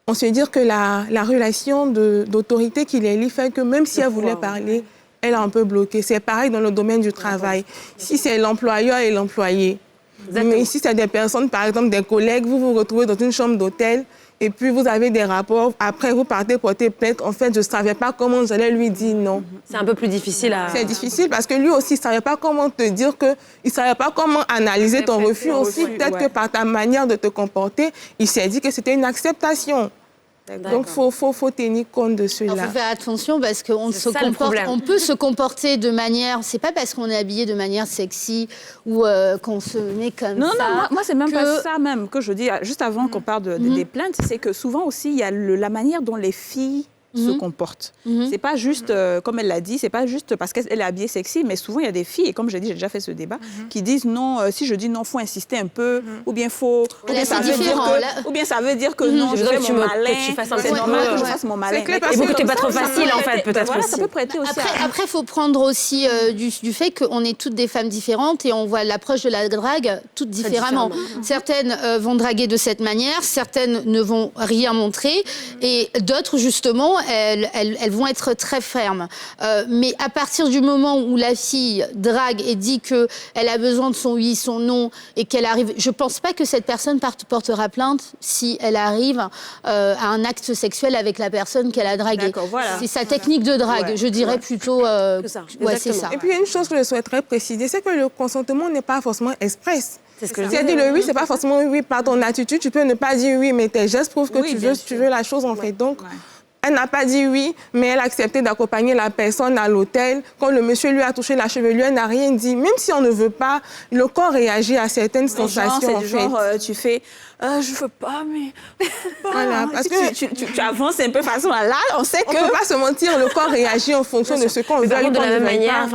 on se dit que la relation d'autorité qui les lie fait que même si elle voulait parler, elle est un peu bloquée. C'est pareil dans le domaine du travail. Si c'est l'employeur et l'employé, mais ici, c'est des personnes, par exemple, des collègues, vous vous retrouvez dans une chambre d'hôtel et puis vous avez des rapports, après vous partez porter plainte. En fait, je ne savais pas comment j'allais lui dire non. C'est un peu plus difficile à... C'est difficile parce que lui aussi, il ne savait pas comment te dire il ne savait pas comment analyser ton refus aussi. Peut-être que par ta manière de te comporter, il s'est dit que c'était une acceptation. Donc, il faut tenir compte de cela. Il faut faire attention parce qu'on peut se comporter de manière... C'est pas parce qu'on est habillé de manière sexy ou qu'on se met comme ça... Non, moi c'est même pas ça même que je dis, juste avant qu'on parle des plaintes, c'est que souvent aussi, il y a la manière dont les filles se comportent. C'est pas juste, comme elle l'a dit, c'est pas juste parce qu'elle est habillée sexy, mais souvent il y a des filles, et comme j'ai dit, j'ai déjà fait ce débat, qui disent non, si je dis non, faut insister un peu, ou bien faut... Ou bien ça veut dire que non, je fais mon malin, c'est normal que je fasse mon malin. Et que tu n'es pas trop facile, en fait, peut-être aussi. Ça peut prêter aussi. Après, il faut prendre aussi du fait qu'on est toutes des femmes différentes et on voit l'approche de la drague toutes différemment. Certaines vont draguer de cette manière, certaines ne vont rien montrer, et d'autres, justement, elles vont être très fermes. Mais à partir du moment où la fille drague et dit qu'elle a besoin de son oui, son non, et qu'elle arrive... Je ne pense pas que cette personne portera plainte si elle arrive à un acte sexuel avec la personne qu'elle a draguée. C'est sa technique de drague, je dirais plutôt... c'est ça. Et puis, il y a une chose que je souhaiterais préciser, c'est que le consentement n'est pas forcément express. C'est-à-dire le oui, c'est pas forcément oui par ton attitude. Tu peux ne pas dire oui, mais tes gestes prouvent que tu veux la chose, en fait. Donc... Elle n'a pas dit oui, mais elle a accepté d'accompagner la personne à l'hôtel. Quand le monsieur lui a touché la chevelure, elle n'a rien dit. Même si on ne veut pas, le corps réagit à certaines sensations. Tu fais... je veux pas, mais... Voilà, parce que tu avances un peu façon là, on sait que... On ne peut pas se mentir, le corps réagit en fonction de ce qu'on veut. De la même manière,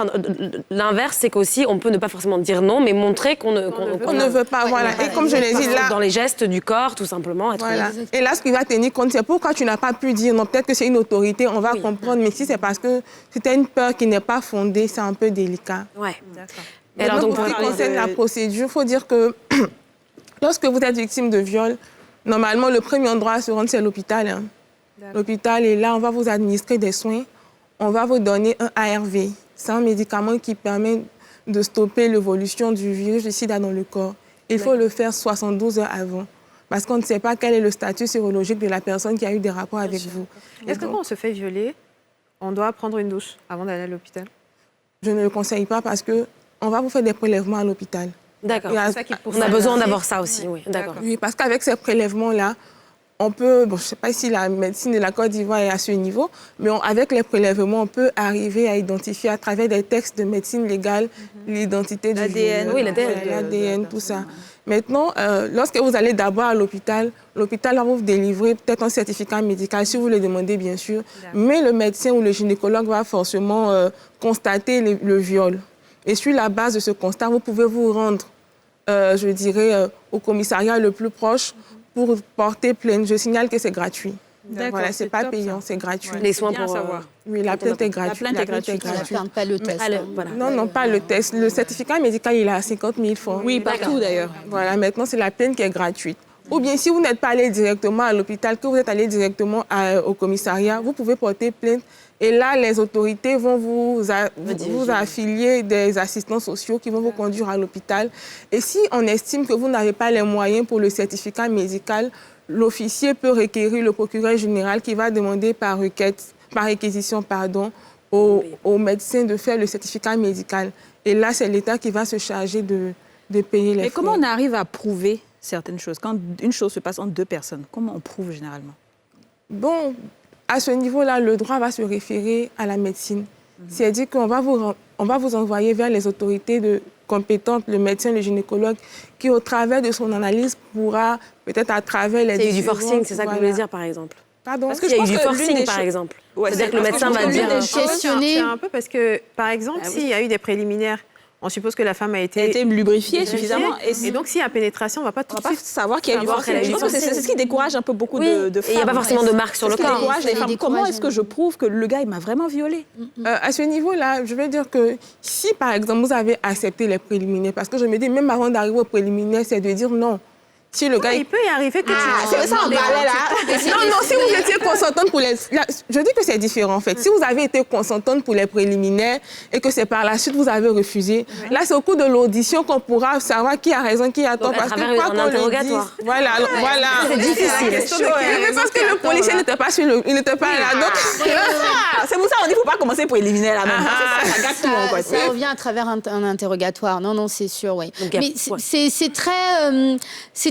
l'inverse, c'est qu'aussi, on peut ne pas forcément dire non, mais montrer qu'on ne veut pas. Voilà. Et comme je l'ai dit là... Dans les gestes du corps, tout simplement. Voilà. Et là, ce qui va tenir compte, c'est pourquoi tu n'as pas pu dire non. Peut-être que c'est une autorité, on va comprendre. Mais si c'est parce que c'était une peur qui n'est pas fondée, c'est un peu délicat. Ouais. D'accord. Et alors, donc, pour ce qui concerne la procédure, il faut dire que lorsque vous êtes victime de viol, normalement, le premier endroit à se rendre, c'est l'hôpital. L'hôpital, et là, on va vous administrer des soins. On va vous donner un ARV. C'est un médicament qui permet de stopper l'évolution du virus du sida dans le corps. Il faut le faire 72 heures avant. Parce qu'on ne sait pas quel est le statut sérologique de la personne qui a eu des rapports avec vous. Est-ce que quand on se fait violer, on doit prendre une douche avant d'aller à l'hôpital? Je ne le conseille pas parce qu'on va vous faire des prélèvements à l'hôpital. D'accord. On a besoin d'avoir ça aussi, oui. D'accord. Oui, parce qu'avec ces prélèvements-là, on peut, je ne sais pas si la médecine de la Côte d'Ivoire est à ce niveau, mais avec les prélèvements, on peut arriver à identifier à travers des textes de médecine légale l'identité du violeur. Oui, l'ADN, tout ça. Maintenant, lorsque vous allez d'abord à l'hôpital va vous délivrer peut-être un certificat médical, si vous le demandez, bien sûr. Mais le médecin ou le gynécologue va forcément constater le viol. Et sur la base de ce constat, vous pouvez vous rendre, je dirais, au commissariat le plus proche pour porter plainte. Je signale que c'est gratuit. Voilà, c'est pas payant, c'est gratuit. Les soins pour savoir. Oui, la plainte est gratuite. La plainte est gratuite. Pas le test. Non, pas le test. Le certificat médical, il est à 50 000 francs. Oui, partout d'ailleurs. Voilà, maintenant, c'est la plainte qui est gratuite. Ou bien, si vous n'êtes pas allé directement à l'hôpital, que vous êtes allé directement au commissariat, vous pouvez porter plainte. Et là, les autorités vont vous affilier des assistants sociaux qui vont vous conduire à l'hôpital. Et si on estime que vous n'avez pas les moyens pour le certificat médical, l'officier peut requérir le procureur général qui va demander par réquisition, au médecin de faire le certificat médical. Et là, c'est l'État qui va se charger de payer les frais. Mais comment on arrive à prouver certaines choses? Quand une chose se passe entre deux personnes, comment on prouve généralement? Bon, à ce niveau-là, le droit va se référer à la médecine. C'est-à-dire qu'on va vous envoyer vers les autorités compétentes, le médecin, le gynécologue, qui, au travers de son analyse, pourra, peut-être à travers les... Il y a eu du forcing, c'est ça que vous voulez dire, par exemple? Pardon? Parce qu'il y a eu du forcing, par exemple. C'est-à-dire que le médecin va dire... C'est un peu parce que, par exemple, s'il y a eu des préliminaires, on suppose que la femme a été lubrifiée suffisamment. Et donc, s'il y a pénétration, on ne va pas tout de suite savoir qu'il y a du forcing. C'est ce qui décourage un peu beaucoup de femmes. Et il n'y a pas forcément de marque sur le corps. Décourage les femmes. Comment est-ce que je prouve que le gars, il m'a vraiment violée? À ce niveau-là, je vais dire que si, par exemple, vous avez accepté les préliminaires, parce que je me dis, même avant d'arriver aux préliminaires, c'est de dire non. Si le gars, il peut y arriver que c'est ça, on parlait là. Non, si vous étiez consentante pour les... Je dis que c'est différent, en fait. Si vous avez été consentante pour les préliminaires et que c'est par la suite vous avez refusé, là, c'est au cours de l'audition qu'on pourra savoir qui a raison, qui a tort. Parce que quoi qu'on le dise... Voilà. C'est difficile. Mais parce que le policier n'était pas sur il n'était pas là. Donc... C'est pour ça qu'on dit qu'il ne faut pas commencer préliminaire là même. Ça gâte tout, quoi. Ça revient à travers un interrogatoire. Non, c'est sûr, oui. Mais c'est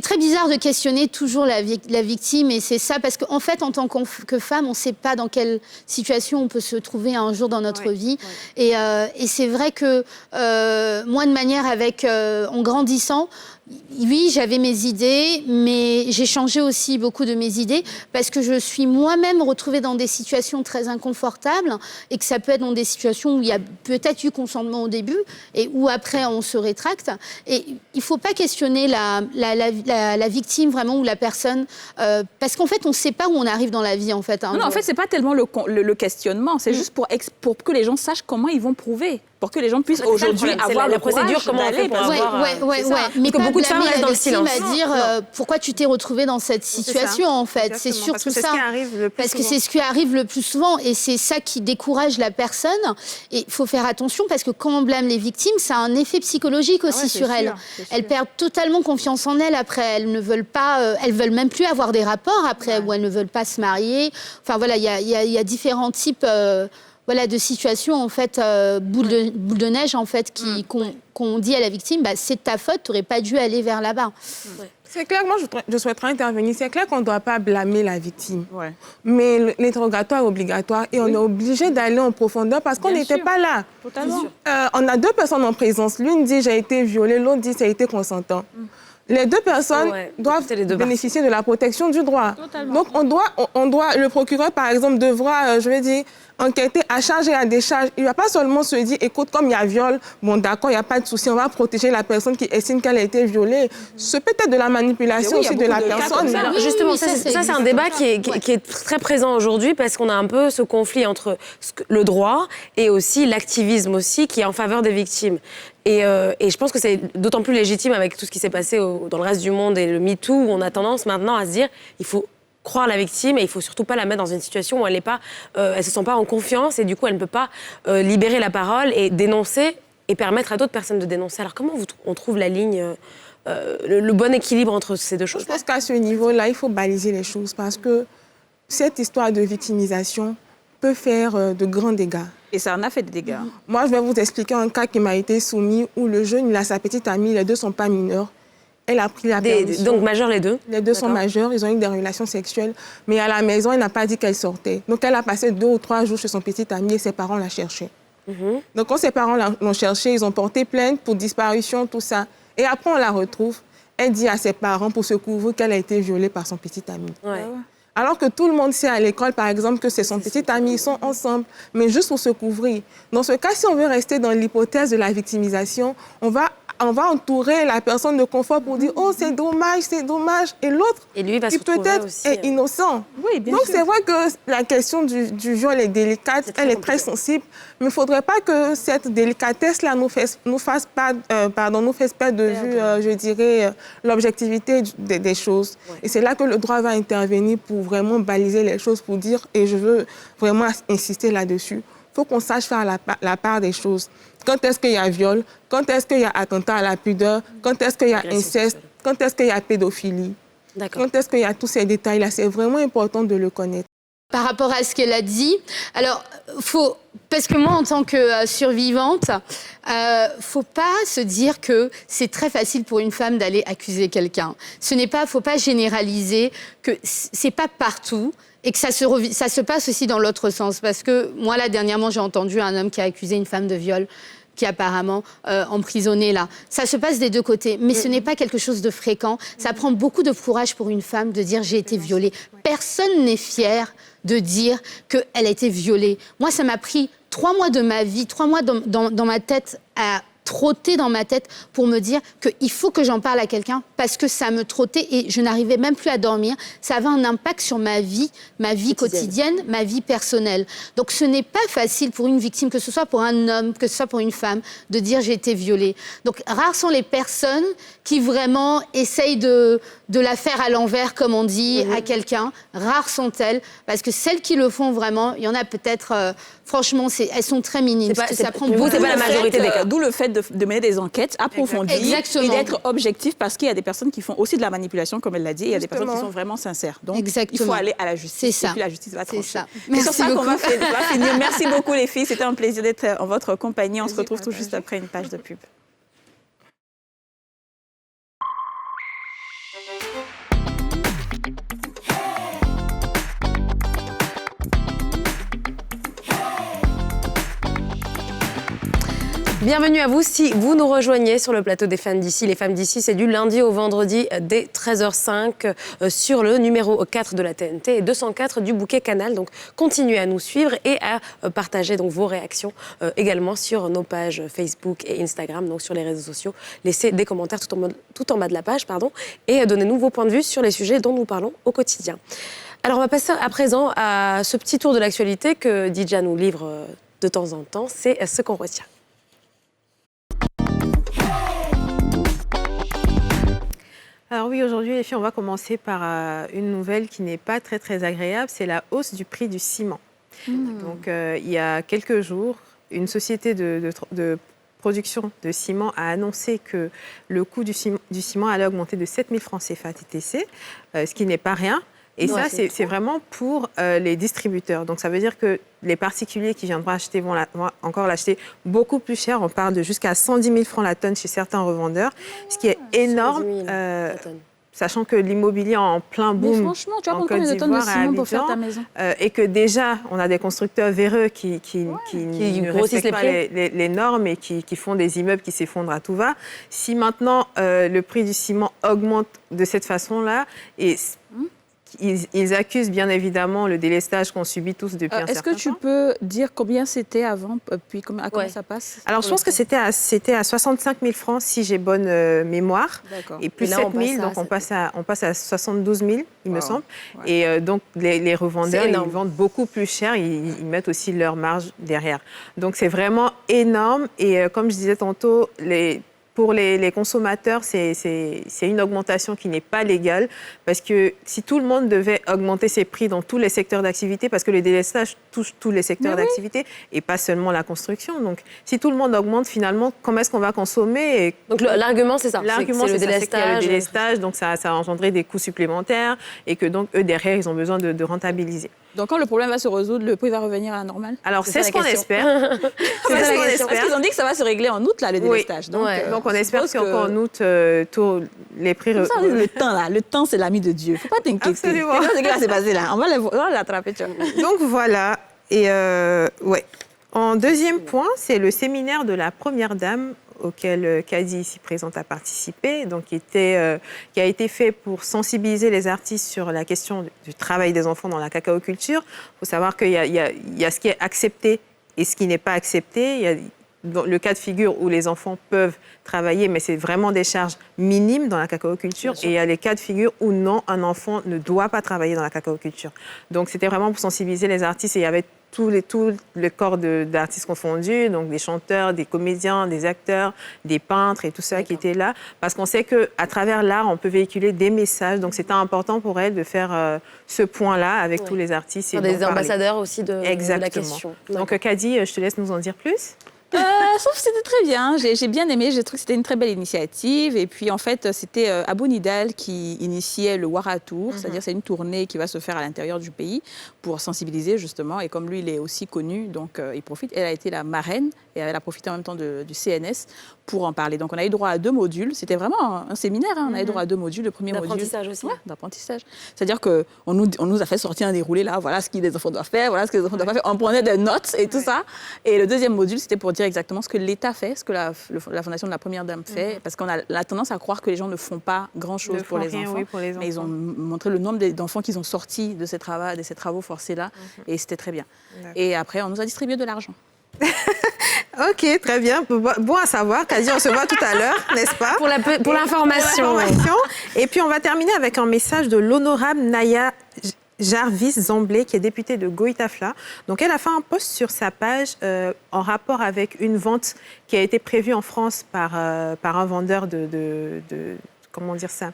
très bizarre de questionner toujours la victime, et c'est ça, parce qu'en fait, en tant que femme, on ne sait pas dans quelle situation on peut se trouver un jour dans notre vie. Et c'est vrai que moi, de manière en grandissant, oui, j'avais mes idées, mais j'ai changé aussi beaucoup de mes idées parce que je suis moi-même retrouvée dans des situations très inconfortables, et que ça peut être dans des situations où il y a peut-être eu consentement au début et où après on se rétracte. Et il ne faut pas questionner la victime vraiment, ou la personne, parce qu'en fait on ne sait pas où on arrive dans la vie en fait. Non, en fait c'est pas tellement le questionnement, c'est juste pour que les gens sachent comment ils vont prouver, pour que les gens puissent aujourd'hui avoir la procédure, comment on fait pour avoir... Mais que beaucoup de femmes restent dans le silence. À dire pourquoi tu t'es retrouvée dans cette situation en fait. C'est surtout ça. Parce que c'est ce qui arrive le plus souvent, et c'est ça qui décourage la personne. Et il faut faire attention, parce que quand on blâme les victimes, ça a un effet psychologique aussi sur elles. Elles perdent totalement confiance en elles après. Elles ne veulent pas, elles veulent même plus avoir des rapports après, ou elles ne veulent pas se marier. Enfin voilà, il y a différents types. De situations, en fait, boule de neige, en fait, qu'on dit à la victime, c'est de ta faute, tu n'aurais pas dû aller vers là-bas. C'est clair, moi, je souhaiterais intervenir. C'est clair qu'on ne doit pas blâmer la victime. Mais l'interrogatoire est obligatoire, et on est obligé d'aller en profondeur parce qu'on n'était pas là. Totalement. On a deux personnes en présence. L'une dit « j'ai été violée », l'autre dit « ça a été consentant ». Les deux personnes doivent bénéficier de la protection du droit. Donc, le procureur, par exemple, devra, enquêter à charge et à décharge. Il ne va pas seulement se dire, écoute, comme il y a viol, bon d'accord, il n'y a pas de souci, on va protéger la personne qui estime qu'elle a été violée. C'est peut-être de la manipulation aussi de la personne. Alors, justement, ça c'est un débat qui est très présent aujourd'hui, parce qu'on a un peu ce conflit entre le droit et aussi l'activisme aussi, qui est en faveur des victimes. Et je pense que c'est d'autant plus légitime avec tout ce qui s'est passé dans le reste du monde et le MeToo, où on a tendance maintenant à se dire, il faut croire la victime, et il ne faut surtout pas la mettre dans une situation où elle ne se sent pas en confiance, et du coup elle ne peut pas libérer la parole et dénoncer et permettre à d'autres personnes de dénoncer. Alors comment on trouve la ligne, le bon équilibre entre ces deux choses? Je pense qu'à ce niveau-là, il faut baliser les choses, parce que cette histoire de victimisation peut faire de grands dégâts. Et ça en a fait des dégâts. Moi, je vais vous expliquer un cas qui m'a été soumis, où le jeune, il a sa petite amie, les deux ne sont pas mineurs. Elle a pris la permission. Donc majeurs les deux? Les deux sont majeurs, ils ont eu des relations sexuelles. Mais à la maison, elle n'a pas dit qu'elle sortait. Donc elle a passé 2 ou 3 jours chez son petit ami, et ses parents la cherchaient. Donc quand ses parents l'ont cherchée, ils ont porté plainte pour disparition, tout ça. Et après, on la retrouve. Elle dit à ses parents, pour se couvrir, qu'elle a été violée par son petit ami. Alors que tout le monde sait à l'école, par exemple, que c'est son petit ami, ils sont ensemble, mais juste pour se couvrir. Dans ce cas, si on veut rester dans l'hypothèse de la victimisation, on va on va entourer la personne de confort pour dire « Oh, c'est dommage, c'est dommage ». Et l'autre, Et lui, il va se qui retrouver peut-être aussi, est innocent. Oui, bien Donc, sûr. c'est vrai que la question du viol est délicate, C'est très elle est compliqué. très sensible, mais il ne faudrait pas que cette délicatesse-là nous fasse perdre de vue, je dirais, l'objectivité des choses. Ouais. Et c'est là que le droit va intervenir pour vraiment baliser les choses, pour dire, et je veux vraiment insister là-dessus, il faut qu'on sache faire la part des choses. Quand est-ce qu'il y a viol? Quand est-ce qu'il y a attentat à la pudeur? Quand est-ce qu'il y a Agression inceste? sexuelle. Quand est-ce qu'il y a pédophilie? D'accord. Quand est-ce qu'il y a tous ces détails-là? C'est vraiment important de le connaître. Par rapport à ce qu'elle a dit, alors, parce que moi, en tant que survivante, faut pas se dire que c'est très facile pour une femme d'aller accuser quelqu'un. Faut pas généraliser que c'est pas partout. Et que ça se passe aussi dans l'autre sens. Parce que moi, là, dernièrement, j'ai entendu un homme qui a accusé une femme de viol, qui est apparemment emprisonnée là. Ça se passe des deux côtés, mais ce n'est pas quelque chose de fréquent. Ça prend beaucoup de courage pour une femme de dire « j'ai été violée ». Personne n'est fier de dire qu'elle a été violée. Moi, ça m'a pris 3 mois de ma vie, 3 mois dans ma tête à trotter dans ma tête pour me dire qu'il faut que j'en parle à quelqu'un parce que ça me trottait et je n'arrivais même plus à dormir. Ça avait un impact sur ma vie quotidienne, ma vie personnelle. Donc ce n'est pas facile pour une victime, que ce soit pour un homme, que ce soit pour une femme, de dire j'ai été violée. Donc rares sont les personnes qui vraiment essayent de la faire à l'envers, comme on dit, à quelqu'un. Rares sont-elles, parce que celles qui le font vraiment, il y en a peut-être, franchement, elles sont très minimes. Parce que ça prend beaucoup c'est pas la de temps. majorité des cas. D'où le fait de mener des enquêtes approfondies Exactement. et d'être objectif, parce qu'il y a des personnes qui font aussi de la manipulation, comme elle l'a dit, et il y a des personnes qui Justement. sont vraiment sincères. Donc, Exactement. il faut aller à la justice. C'est ça. Et puis la justice va C'est trancher. ça. C'est sur Merci ça qu'on beaucoup. va finir. Merci beaucoup, les filles. C'était un plaisir d'être en votre compagnie. On se retrouve tout juste après une page de pub. Bienvenue à vous si vous nous rejoignez sur le plateau des Femmes d'ici. Les Femmes d'ici, c'est du lundi au vendredi dès 13h05 sur le numéro 4 de la TNT et 204 du bouquet Canal. Donc continuez à nous suivre et à partager donc vos réactions également sur nos pages Facebook et Instagram, donc sur les réseaux sociaux. Laissez des commentaires tout en bas de la page, et donnez-nous vos points de vue sur les sujets dont nous parlons au quotidien. Alors on va passer à présent à ce petit tour de l'actualité que Didja nous livre de temps en temps. C'est ce qu'on retient. Alors oui, aujourd'hui, les filles, on va commencer par une nouvelle qui n'est pas très, très agréable. C'est la hausse du prix du ciment. Donc, il y a quelques jours, une société de production de ciment a annoncé que le coût du ciment allait augmenter de 7 000 francs CFA TTC, ce qui n'est pas rien. Et Ouais, ça, c'est vraiment pour les distributeurs. Donc, ça veut dire que les particuliers qui viendront acheter vont encore l'acheter beaucoup plus cher. On parle de jusqu'à 110 000 francs la tonne chez certains revendeurs, ce qui est énorme, 110 000 la tonne. sachant que l'immobilier est en plein Mais boom franchement, tu vas en prendre Côte combien de tonnes de d'Ivoire, à ciment pour faire ta Abidjan, maison? et que déjà, on a des constructeurs véreux qui ne grossissent respectent les pas les normes et qui font des immeubles qui s'effondrent à tout va. Si maintenant, le prix du ciment augmente de cette façon-là, et ils accusent bien évidemment le délestage qu'on subit tous depuis un Est-ce certain que tu temps. peux dire combien c'était avant, puis à combien ça passe? Alors, je pense que c'était à 65 000 francs, si j'ai bonne mémoire. D'accord. Et plus Et là, 7 on passe 000, à donc on passe à 72 000, il me Wow. semble. Ouais. Et donc, les revendeurs, C'est ils énorme. vendent beaucoup plus cher, ils mettent aussi leur marge derrière. Donc, c'est vraiment énorme. Et comme je disais tantôt, pour les consommateurs, c'est une augmentation qui n'est pas légale, parce que si tout le monde devait augmenter ses prix dans tous les secteurs d'activité, parce que le délestage touche tous les secteurs d'activité et pas seulement la construction. Donc, si tout le monde augmente, finalement, comment est-ce qu'on va consommer et Donc l'argument, c'est ça. L'argument, c'est c'est le ça, c'est qu'il y a le délestage. délestage, donc ça a engendré des coûts supplémentaires et que donc, eux, derrière, ils ont besoin de rentabiliser. Donc quand le problème va se résoudre, le prix va revenir à la normale? Alors, c'est ça ce la qu'on question. espère. C'est ce qu'on Parce espère. qu'ils ont dit que ça va se régler en août, là, le Oui. délestage. Donc, Ouais. Donc, on espère suppose qu'en août, les prix... Comme ça, le temps, là, le temps, c'est l'ami de Dieu. Faut pas t'inquiéter. Absolument. C'est ce qui va se passer, là. On va l'attraper, tu vois. Donc, voilà. Et ouais. En deuxième point, c'est le séminaire de la Première Dame auquel Kadi, ici présente, a participé, donc qui a été fait pour sensibiliser les artistes sur la question du travail des enfants dans la cacaoculture. Il faut savoir qu'il y a ce qui est accepté et ce qui n'est pas accepté. dans le cas de figure où les enfants peuvent travailler, mais c'est vraiment des charges minimes dans la cacaoculture. Et il y a les cas de figure où non, un enfant ne doit pas travailler dans la cacaoculture. Donc c'était vraiment pour sensibiliser les artistes. Et il y avait tout le corps d'artistes confondus, donc des chanteurs, des comédiens, des acteurs, des peintres et tout ça qui étaient là. Parce qu'on sait qu'à travers l'art, on peut véhiculer des messages. Donc c'était important pour elle de faire ce point-là avec tous les artistes. Et des ambassadeurs aussi de la question. Donc Kadi, je te laisse nous en dire plus. Je trouve que c'était très bien. J'ai bien aimé. J'ai trouvé que c'était une très belle initiative. Et puis, en fait, c'était Abou Nidal qui initiait le Wara Tour. C'est-à-dire, c'est une tournée qui va se faire à l'intérieur du pays pour sensibiliser, justement. Et comme lui, il est aussi connu, donc il profite. Elle a été la marraine et elle a profité en même temps du CNS pour en parler. Donc, on a eu droit à 2 modules. C'était vraiment un séminaire. Hein. On a eu droit à 2 modules. Le premier module... D'apprentissage aussi. Ouais, d'apprentissage. C'est-à-dire qu'on nous a fait sortir un déroulé là. Voilà ce que les enfants doivent faire. Voilà ce que les enfants doivent pas faire. On prenait des notes et tout ça. Et le deuxième module, c'était pour dire exactement ce que l'État fait, ce que la Fondation de la Première Dame fait. Parce qu'on a la tendance à croire que les gens ne font pas grand-chose pour les enfants. Mais ils ont montré le nombre d'enfants qu'ils ont sortis de ces travaux forcés-là. Et c'était très bien. Et après, on nous a distribué de l'argent. Ok, très bien. Bon à savoir. Kadi, on se voit tout à l'heure, n'est-ce pas? Pour l'information. Et puis, on va terminer avec un message de l'honorable Naya Jarvis Zamblé, qui est députée de Goïtafla. Donc, elle a fait un post sur sa page en rapport avec une vente qui a été prévue en France par un vendeur comment dire ça,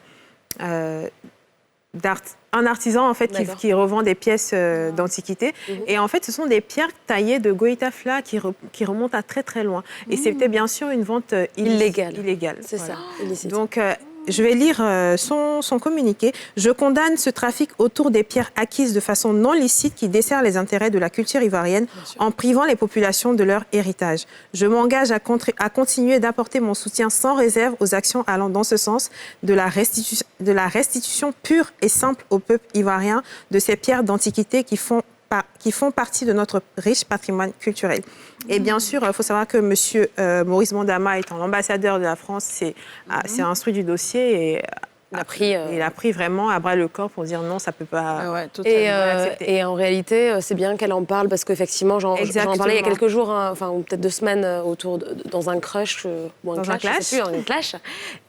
un artisan en fait qui revend des pièces d'antiquité. Et en fait, ce sont des pierres taillées de Goïtafla qui remontent à très très loin. Et c'était bien sûr une vente illégale. C'est ça. Illicite. Donc je vais lire son communiqué. Je condamne ce trafic autour des pierres acquises de façon non licite qui dessert les intérêts de la culture ivoirienne en privant les populations de leur héritage. Je m'engage à continuer d'apporter mon soutien sans réserve aux actions allant dans ce sens de la restitution pure et simple au peuple ivoirien de ces pierres d'antiquité qui font partie de notre riche patrimoine culturel. Et bien sûr, il faut savoir que M. Maurice Mondama étant l'ambassadeur de la France, c'est instruit du dossier et il a pris vraiment à bras le corps pour dire non, ça ne peut pas et en réalité, c'est bien qu'elle en parle parce qu'effectivement, j'en parlais il y a quelques jours, ou peut-être 2 semaines, dans un crush ou un clash, je sais plus, un clash.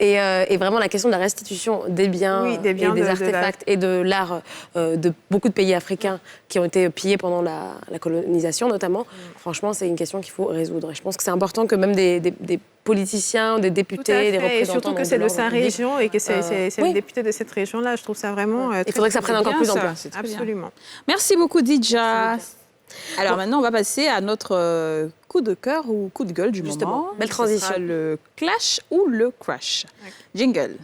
Et vraiment, la question de la restitution des biens, et des artefacts et de l'art de beaucoup de pays africains qui ont été pillés pendant la colonisation, notamment, franchement, c'est une question qu'il faut résoudre. Et je pense que c'est important que même des politiciens, des députés, des représentants... Et surtout que c'est de sa région et que c'est le député de cette région-là. Je trouve ça vraiment... Il faudrait que ça prenne encore plus en place. Absolument. Merci beaucoup, Didja. Alors maintenant, on va passer à notre coup de cœur ou coup de gueule du moment. Belle transition. Ce sera le clash ou le crash. Jingle.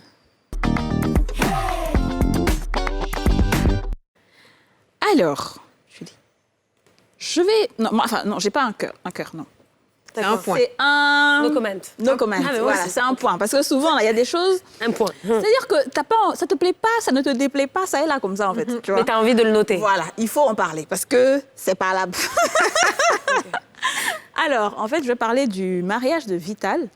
Alors, je vais... Non, j'ai pas un cœur, non. C'est un point. C'est un... No comment. No comment. Voilà, c'est un point. Parce que souvent, il y a des choses... Un point. C'est-à-dire que ça te plaît pas, ça ne te déplaît pas, ça est là comme ça, en fait. Tu vois? Mais tu as envie de le noter. Voilà, il faut en parler parce que c'est pas là. Alors, en fait, je vais parler du mariage de Vital.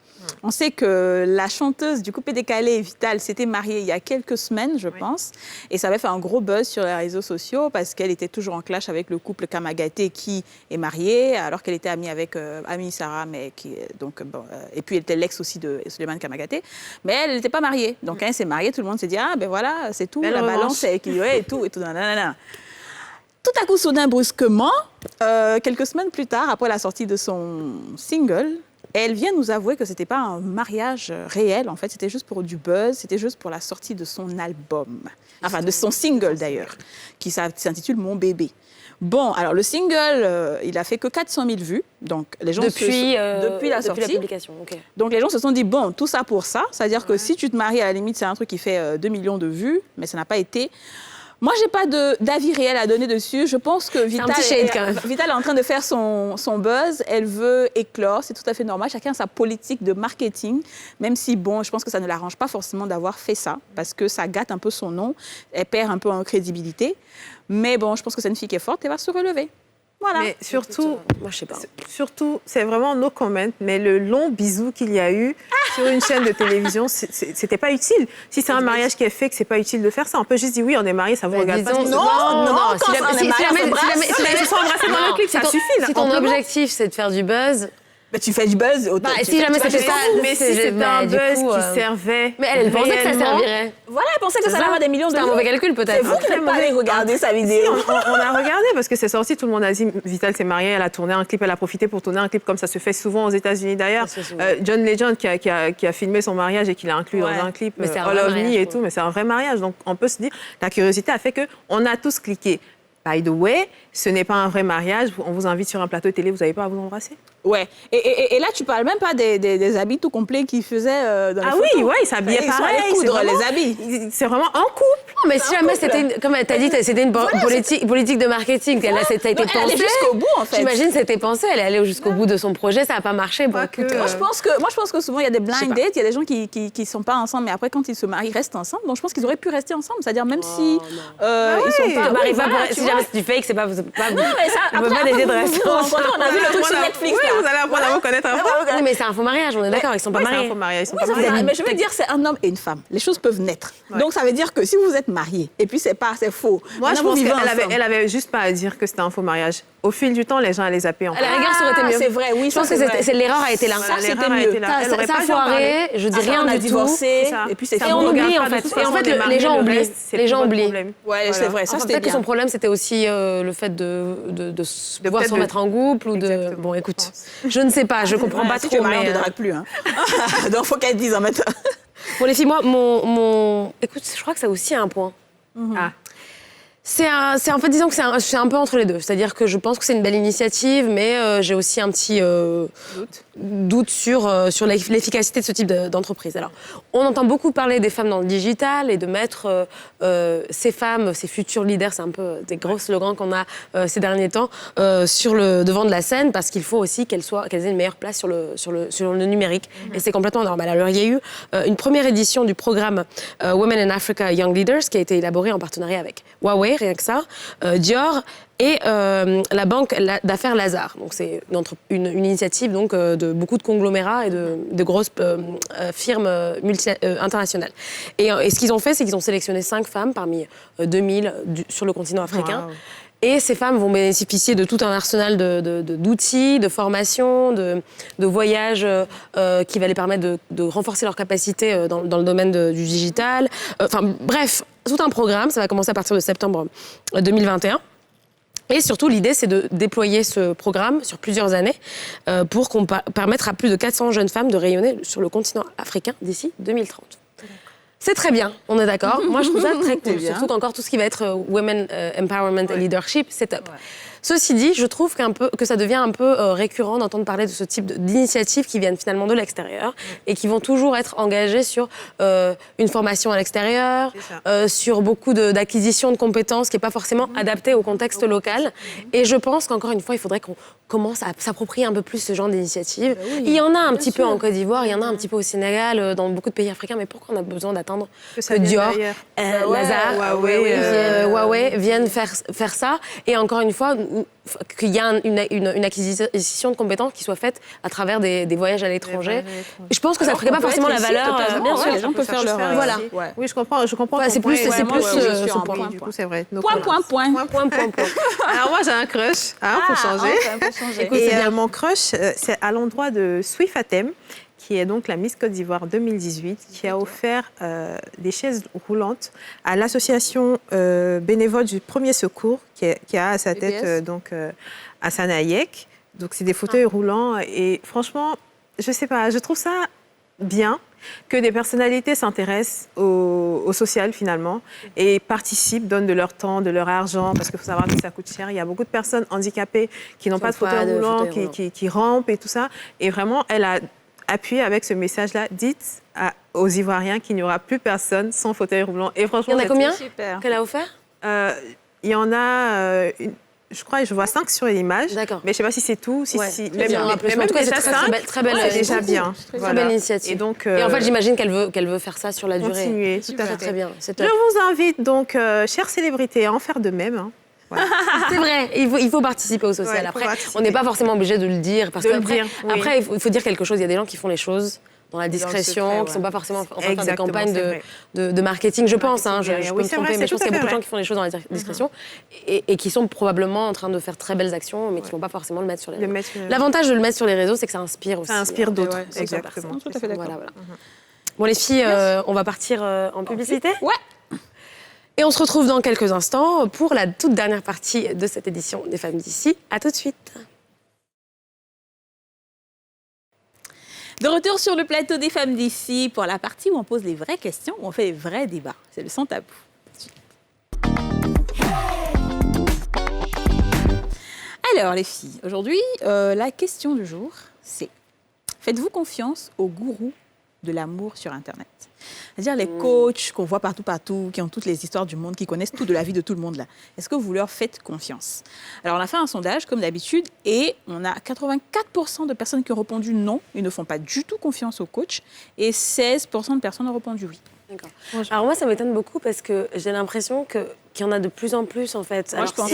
On sait que la chanteuse du Coupé Décalé, Vital, s'était mariée il y a quelques semaines, je pense. Et ça avait fait un gros buzz sur les réseaux sociaux parce qu'elle était toujours en clash avec le couple Kamagaté qui est marié, alors qu'elle était amie avec Ami Sarah, mais et puis elle était l'ex aussi de Suleiman Kamagaté. Mais elle n'était pas mariée. Donc quand elle s'est mariée, tout le monde s'est dit « Ah, ben voilà, c'est tout, la balance est équilibrée et tout, nanana. » Tout à coup, soudain, brusquement, quelques semaines plus tard, après la sortie de son single, elle vient nous avouer que ce n'était pas un mariage réel, en fait, c'était juste pour du buzz, c'était juste pour la sortie de son album, enfin de son single d'ailleurs, qui s'intitule « Mon bébé ». Bon, alors le single, il a fait que 400 000 vues, donc les gens depuis la sortie. Depuis la publication, ok. Donc les gens se sont dit, bon, tout ça pour ça, c'est-à-dire que si tu te maries, à la limite, c'est un truc qui fait 2 millions de vues, mais ça n'a pas été... Moi, je n'ai pas d'avis réel à donner dessus. Je pense que Vital est en train de faire son buzz. Elle veut éclore, c'est tout à fait normal. Chacun a sa politique de marketing, même si, bon, je pense que ça ne l'arrange pas forcément d'avoir fait ça, parce que ça gâte un peu son nom. Elle perd un peu en crédibilité. Mais bon, je pense que c'est une fille qui est forte, elle va se relever. Voilà. Mais surtout, moi, je sais pas. Surtout, c'est vraiment no comment, mais le long bisou qu'il y a eu sur une chaîne de télévision, c'était pas utile. Si c'est un mariage qui est fait, que c'est pas utile de faire ça, on peut juste dire oui, on est mariés, ça vous regarde pas. Non, si on s'est embrassé dans le clip, ça suffit. Si ton objectif, c'est de faire du buzz, Mais tu fais du buzz. Bah, si jamais c'était ça, Mais si c'était un du buzz coup, qui servait. Mais elle pensait que ça réellement, servirait. Voilà, elle pensait que ça allait avoir des millions de C'est un vues. mauvais calcul, peut-être. C'est vous qui n'êtes pas allé regarder sa vidéo. On a regardé parce que c'est sorti, tout le monde a dit Vital s'est mariée, elle a tourné un clip, elle a profité pour tourner un clip comme ça se fait souvent aux États-Unis d'ailleurs. Ça se fait souvent. John Legend qui a filmé son mariage et qui l'a inclus dans un clip, Mais c'est un All vrai of Me mariage, et quoi. tout, mais c'est un vrai mariage. Donc on peut se dire, la curiosité a fait qu'on a tous cliqué. By the way, ce n'est pas un vrai mariage, on vous invite sur un plateau de télé, vous n'avez pas à vous embrasser. Ouais. Et là, tu parles même pas des habits tout complets qu'ils faisaient dans les Ah photos. oui, ouais, ils s'habillaient Ils sont pareil. allés coudre c'est vraiment- les habits. C'est vraiment un couple. Non, mais si jamais c'était, comme tu as dit, c'était une politique de marketing, ça a été Non, elle allait pensé. jusqu'au bout, en fait. J'imagine c'était pensé, elle est allée jusqu'au bout de son projet, ça n'a pas marché. Bon, Pas écoute, que- Moi, je pense que souvent, il y a des blind dates, il y a des gens qui sont pas ensemble, mais après, quand ils se marient, ils restent ensemble. Donc, je pense qu'ils auraient pu rester ensemble. C'est-à-dire, même si ils sont pas... te maries pas Oui, voilà, pour- tu si vois. jamais c'est du fake, c'est pas. Non, mais ça, on peut pas après, décider de vous rester vous ensemble. rencontrez, on a vu le truc sur Netflix, Oui, là. vous allez apprendre à vous connaître un peu. Oui, mais c'est un faux mariage, on est d'accord, ils sont pas Ouais, c'est un mariés. faux mariage, ils sont Oui, pas ça, mariés. mais je veux dire, c'est un homme et une femme. Les choses peuvent naître. Donc, ça veut dire que si vous êtes mariés, et puis c'est faux. Moi, je Maintenant, vous pense vivez qu'elle ensemble. avait juste pas à dire que c'était un faux mariage. Au fil du temps, les gens allaient zapper en À la rigueur, ça aurait été mieux. C'est vrai, oui. Je pense que l'erreur a été là. Voilà, Ça, c'était l'erreur a mieux. été là. Ça, Elle aurait ça pas a dû en parler. foiré, je dis Après, rien on a du tout. divorcé, C'est ça. et puis c'est Ça Et on vous oublie, regarde en pas, de fait. toute Et en façon, fait, on est mariés, les gens le oublient. reste, c'est Les plus gens votre oublient. problème. Ouais, Voilà. c'est vrai. Ça, Enfin, c'était peut-être que bien. son problème, c'était aussi le fait de pouvoir peut-être se remettre en couple ou de. Exactement, Bon, je écoute, pense. je ne sais pas, je comprends pas Si trop. tu es marié, on Mais ne te drague plus. Hein. Donc, faut qu'elle dise en même temps. bon, les filles, moi, écoute, je crois que ça aussi a un point. Ah. C'est en fait, disons que c'est un peu entre les deux. C'est-à-dire que je pense que c'est une belle initiative, mais j'ai aussi un petit doute sur l'efficacité de ce type d'entreprise. Alors, on entend beaucoup parler des femmes dans le digital et de mettre ces femmes, ces futurs leaders, c'est un peu des gros slogans qu'on a ces derniers temps, sur le devant de la scène, parce qu'il faut aussi qu'elles aient une meilleure place sur le numérique. Et c'est complètement normal. Alors, il y a eu une première édition du programme Women in Africa Young Leaders qui a été élaboré en partenariat avec Huawei, rien que ça, Dior et la banque d'affaires Lazare. Donc c'est une initiative donc, de beaucoup de conglomérats et de grosses firmes internationales. Et ce qu'ils ont fait, c'est qu'ils ont sélectionné 5 femmes parmi 2000 sur le continent africain. Wow. Et ces femmes vont bénéficier de tout un arsenal d'outils, de formations, de voyages qui va les permettre de renforcer leurs capacités dans le domaine du digital. Enfin bref, tout un programme. Ça va commencer à partir de septembre 2021. Et surtout, l'idée, c'est de déployer ce programme sur plusieurs années pour permettre à plus de 400 jeunes femmes de rayonner sur le continent africain d'ici 2030. C'est très bien, on est d'accord. Moi, je trouve ça très cool. bien. Surtout qu'encore tout ce qui va être Women Empowerment et Leadership, c'est top. Ceci dit, je trouve que ça devient un peu récurrent d'entendre parler de ce type d'initiatives qui viennent finalement de l'extérieur et qui vont toujours être engagées sur une formation à l'extérieur, sur beaucoup d'acquisition de compétences qui n'est pas forcément adaptée au contexte local. Et je pense qu'encore une fois, il faudrait qu'on commence à s'approprier un peu plus ce genre d'initiatives. Il y en a un petit peu en Côte d'Ivoire, il y en a un petit peu au Sénégal, dans beaucoup de pays africains, mais pourquoi on a besoin d'attendre que Dior, Lazare, Huawei viennent faire ça? Et encore une fois, qu'il y a une acquisition de compétences qui soit faite à travers des voyages à l'étranger. Et je pense que ça ne ferait pas forcément la valeur. Bien sûr, les gens peuvent faire leur... Voilà. Oui, je comprends. Enfin, c'est plus ce point. Oui, du coup, c'est vrai. Point. Alors moi, j'ai un crush, pour changer. Écoute, Et mon crush, c'est à l'endroit de Swifatem, qui est donc la Miss Côte d'Ivoire 2018, qui a offert des chaises roulantes à l'association bénévole du Premier Secours, qui a à sa tête Hassan Hayek. Donc c'est des fauteuils roulants et franchement, je sais pas, je trouve ça bien que des personnalités s'intéressent au social finalement et participent, donnent de leur temps, de leur argent, parce qu'il faut savoir que ça coûte cher. Il y a beaucoup de personnes handicapées qui n'ont pas de fauteuil roulant, qui rampent et tout ça. Et vraiment, elle a appuyé avec ce message-là. Dites aux Ivoiriens qu'il n'y aura plus personne sans fauteuil roulant. Et franchement, Il y en a combien super. qu'elle a offert? Il y en a... je crois que je vois 5 sur l'image. D'accord. Mais je ne sais pas si c'est tout. Même en tout cas, c'est très belle, c'est déjà bien. Très belle initiative. Et, donc, et en fait, j'imagine qu'elle veut faire ça sur la durée. Continuer, tout à fait. Très bien. C'est Je vous invite donc, chères célébrités, à en faire de même. Hein. Voilà. C'est vrai, il faut participer au social. Ouais, après, on n'est pas forcément obligé de le dire. Parce qu'après, il faut dire quelque chose. Il y a des gens qui font les choses dans la discrétion, secret, qui ne sont pas forcément en train de faire des Exactement, campagnes c'est de marketing, je pense. Hein, je Oui, peux me c'est tromper, vrai, mais je pense c'est qu'il y a tout à beaucoup de fait gens qui font les choses dans la discrétion et qui sont probablement en train de faire très belles actions, mais qui ne vont pas forcément le mettre sur les réseaux. L'avantage de le mettre sur les réseaux, c'est que ça inspire aussi. Ça inspire d'autres, Ouais, c'est exactement. Tout à fait d'accord. Voilà. Bon, les filles, on va partir en publicité. Ouais. Et on se retrouve dans quelques instants pour la toute dernière partie de cette édition des Femmes d'ici. À tout de suite. De retour sur le plateau des Femmes d'ici pour la partie où on pose les vraies questions, où on fait les vrais débats. C'est le Sans Tabou. Alors les filles, aujourd'hui, la question du jour, c'est faites-vous confiance aux gourous de l'amour sur Internet? C'est-à-dire les coachs qu'on voit partout, qui ont toutes les histoires du monde, qui connaissent tout de la vie de tout le monde là. Est-ce que vous leur faites confiance? Alors on a fait un sondage comme d'habitude et on a 84% de personnes qui ont répondu non, ils ne font pas du tout confiance aux coachs et 16% de personnes ont répondu oui. D'accord. Alors moi, ça m'étonne beaucoup parce que j'ai l'impression qu'il y en a de plus en plus en fait. Moi, Alors, je pense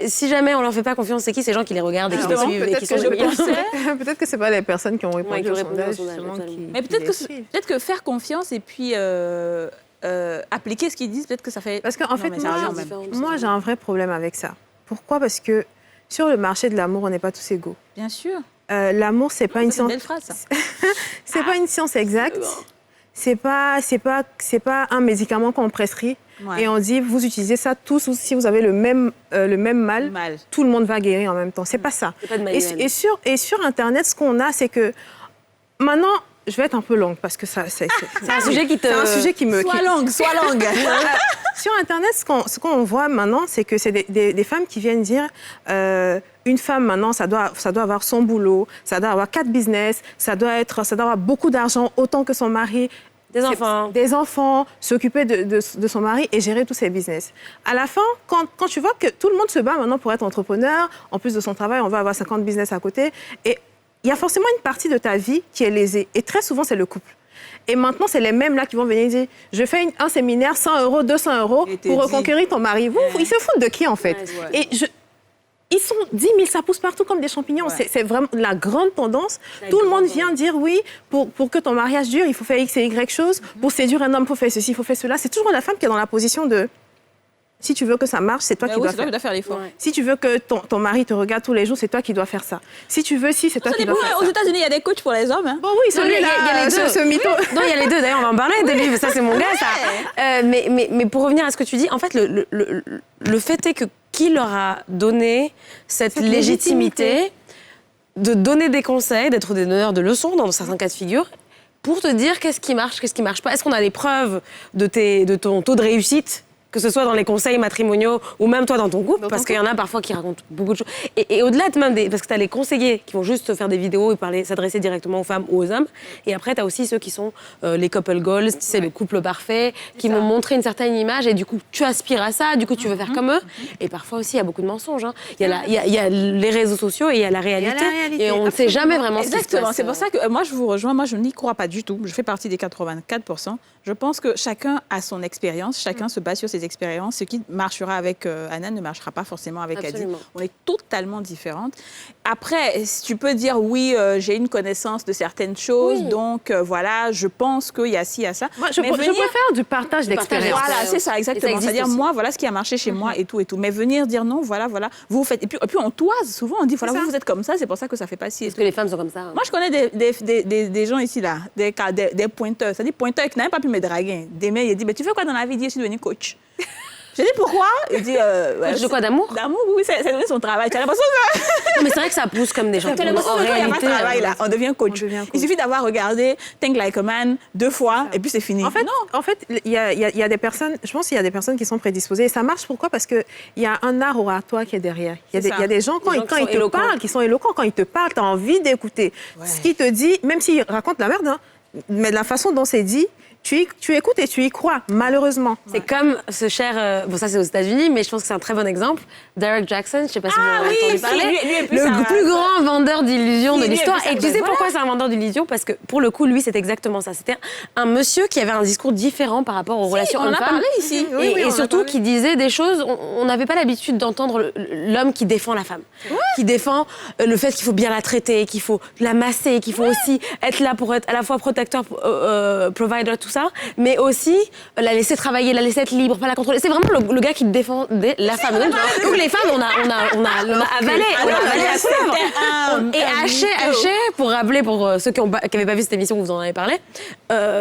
si jamais on leur fait pas confiance, c'est qui ces gens qui les regardent et qui les suivent et qui sont Peut-être que c'est pas les personnes qui ont répondu qui au ont répondu au sondage, sondage, justement, absolument. Mais peut-être que faire confiance et puis appliquer ce qu'ils disent, peut-être que ça fait... Parce qu'en fait, mais ça revient au même. moi, j'ai un vrai problème avec ça. Pourquoi? Parce que sur le marché de l'amour, on n'est pas tous égaux. Bien sûr. L'amour, c'est pas une C'est une science. belle phrase, ça. C'est pas une science exacte. C'est pas un médicament qu'on prescrit Ouais. et on dit vous utilisez ça tous ou si vous avez le même mal, Mal. tout le monde va guérir en même temps. C'est pas ça. C'est pas de manuel. Et sur Internet, ce qu'on a, c'est que maintenant, je vais être un peu longue parce que ça, c'est un sujet qui te... c'est un sujet qui me. Sois longue. Sur Internet, ce qu'on voit maintenant, c'est que c'est des femmes qui viennent dire une femme maintenant, ça doit avoir son boulot, ça doit avoir 4 business, ça doit avoir beaucoup d'argent, autant que son mari. Des enfants, s'occuper de son mari et gérer tous ses business. À la fin, quand tu vois que tout le monde se bat maintenant pour être entrepreneur, en plus de son travail, on va avoir 50 business à côté, et il y a forcément une partie de ta vie qui est lésée. Et très souvent, c'est le couple. Et maintenant, c'est les mêmes là qui vont venir dire je fais un séminaire, 100 €, 200 € pour reconquérir ton mari. Ils se foutent de qui, en fait? Et ils sont 10 000, ça pousse partout comme des champignons. Ouais. C'est vraiment la grande tendance. Tout le monde vient dire oui, pour que ton mariage dure, il faut faire X et Y choses. Pour séduire un homme, il faut faire ceci, il faut faire cela. C'est toujours la femme qui est dans la position de si tu veux que ça marche, c'est toi qui dois faire l'effort. Ouais. Si tu veux que ton mari te regarde tous les jours, c'est toi qui dois faire ça. Si tu veux, c'est toi qui dois faire ça. Aux États-Unis, il y a des coachs pour les hommes. Hein. Bon, oui, celui-là, il y a les deux. Ce mytho. Non, il y a les deux. D'ailleurs, on va en parler de lui. Ça, c'est mon gars, ça. Mais pour revenir à ce que tu dis, en fait, le fait est que qui leur a donné cette légitimité de donner des conseils, d'être des donneurs de leçons dans certains cas de figure, pour te dire qu'est-ce qui marche pas. Est-ce qu'on a des preuves de ton taux de réussite, que ce soit dans les conseils matrimoniaux ou même toi dans ton couple, parce qu'il y en a parfois qui racontent beaucoup de choses. Et au-delà de même parce que tu as les conseillers qui vont juste faire des vidéos et s'adresser directement aux femmes ou aux hommes. Et après, tu as aussi ceux qui sont les couple goals, c'est le couple parfait, qui vont montrer une certaine image et du coup, tu aspires à ça, du coup, tu veux faire comme eux. Et parfois aussi, il y a beaucoup de mensonges. Hein. Il y a les réseaux sociaux et il y a la réalité. Et on ne sait jamais vraiment ce qui se passe. C'est pour ça que moi, je vous rejoins. Moi, je n'y crois pas du tout. Je fais partie des 84%. Je pense que chacun a son expérience, chacun se base sur ses expériences. Ce qui marchera avec Anna ne marchera pas forcément avec Adi. On est totalement différentes. Après, tu peux dire oui, j'ai une connaissance de certaines choses, donc voilà, je pense qu'il y a ci, il y a ça. Moi, je préfère du partage d'expérience. Voilà, c'est ça, exactement. C'est-à-dire, moi, voilà ce qui a marché chez moi et tout et tout. Mais venir dire non, voilà, vous faites. Et puis on toise souvent, on dit voilà, vous êtes comme ça, c'est pour ça que ça fait pas ci. Parce que les femmes sont comme ça. Moi, je connais des gens ici, là, des pointeurs. C'est-à-dire pointeurs qui n'avaient pas pu me draguer. Des mecs, il dit mais tu fais quoi dans la vie? Il dit je suis devenu coach. Je dis pourquoi? Il dit coach de quoi, d'amour? D'amour, oui, c'est donné son travail. Tu as l'impression que non, mais c'est vrai que ça pousse comme des gens. Tu as l'impression qu'il n'y a pas de travail là. On devient coach. Il suffit d'avoir regardé Think Like a Man 2 fois et puis c'est fini. En fait, il y a des personnes. Je pense qu'il y a des personnes qui sont prédisposées et ça marche. Pourquoi? Parce que il y a un art oratoire qui est derrière. Il y a des gens quand ils te parlent, qui sont éloquents. Quand ils te parlent, tu as envie d'écouter ce qu'ils te dit, même s'ils racontent la merde. Hein, mais de la façon dont c'est dit, tu écoutes et tu y crois, malheureusement. C'est comme ce cher... bon, ça, c'est aux États-Unis, mais je pense que c'est un très bon exemple. Derek Jackson, je ne sais pas si vous en avez entendu parler. Le plus grand vendeur d'illusions de l'histoire. Et tu sais pourquoi c'est un vendeur d'illusions? Parce que, pour le coup, lui, c'est exactement ça. C'était un monsieur qui avait un discours différent par rapport aux relations hommes-femmes. On en a parlé ici. Et surtout, qui disait des choses... On n'avait pas l'habitude d'entendre l'homme qui défend la femme. Qui défend le fait qu'il faut bien la traiter, qu'il faut la masser, qu'il faut aussi être là pour être à la fois protecteur, provider, tout ça, mais aussi la laisser travailler, la laisser être libre, pas la contrôler. C'est vraiment le gars qui défendait la femme. Donc les femmes, on a avalé la couleuvre. Et haché, pour rappeler pour ceux qui n'avaient pas vu cette émission où vous en avez parlé,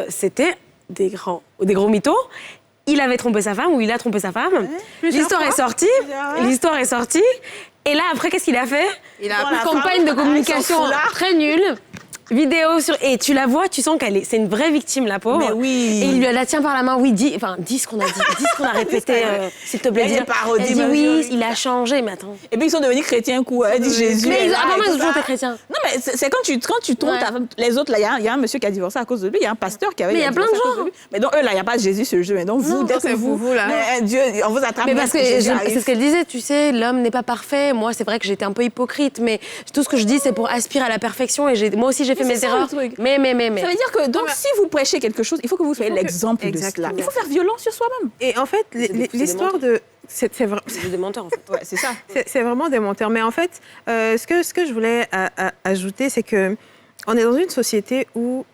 c'était des gros mythos. Il avait trompé sa femme ou il a trompé sa femme. L'histoire est sortie. Et là, après, qu'est-ce qu'il a fait? Il a une campagne de communication très nulle. Vidéo sur... Et tu la vois, tu sens c'est une vraie victime, la pauvre. Mais oui. Et il lui la tient par la main. Oui, dis ce qu'on a dit. Dis ce qu'on a répété, s'il te plaît. Elle dit oui, il a changé, mais attends. Et puis ils sont devenus chrétiens, elle dit Jésus. Mais apparemment, ils ont toujours été chrétiens. Non, mais c'est quand tu trompes ta femme. Les autres, là, il y a un monsieur qui a divorcé à cause de lui. Il y a un pasteur qui avait. Mais il y a plein de gens. Mais donc, eux, là, il n'y a pas Jésus sur le jeu. Mais donc, vous, dès que vous, là. Dieu, on vous attrape. Mais parce que c'est ce qu'elle disait, tu sais, l'homme n'est pas parfait. Moi, c'est vrai que j'étais un peu hypocrite, mais tout ce que je dis, c'est pour aspirer à la perfection. Et moi aussi, j'ai fait mes erreurs. Mais. Ça veut dire que, donc, si vous prêchez quelque chose, il faut que vous soyez l'exemple de cela. Il faut faire violence sur soi-même. Et en fait, l'histoire de... C'est des menteurs, en fait. Ouais, c'est ça. C'est vraiment des menteurs. Mais en fait, ce que je voulais ajouter, c'est que on est dans une société où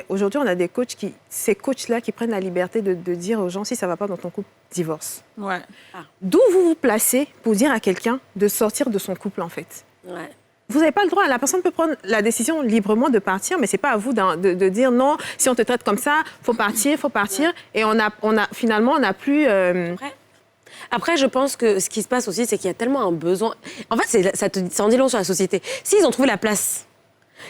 aujourd'hui, on a des coachs ces coachs-là qui prennent la liberté de dire aux gens, si ça ne va pas dans ton couple, divorce. Ouais. D'où vous vous placez pour dire à quelqu'un de sortir de son couple, en fait? Ouais. Vous n'avez pas le droit. La personne peut prendre la décision librement de partir, mais ce n'est pas à vous de dire non, si on te traite comme ça, faut partir. Et finalement, on n'a plus... Après, je pense que ce qui se passe aussi, c'est qu'il y a tellement un besoin... En fait, ça en dit long sur la société. S'ils ont trouvé la place...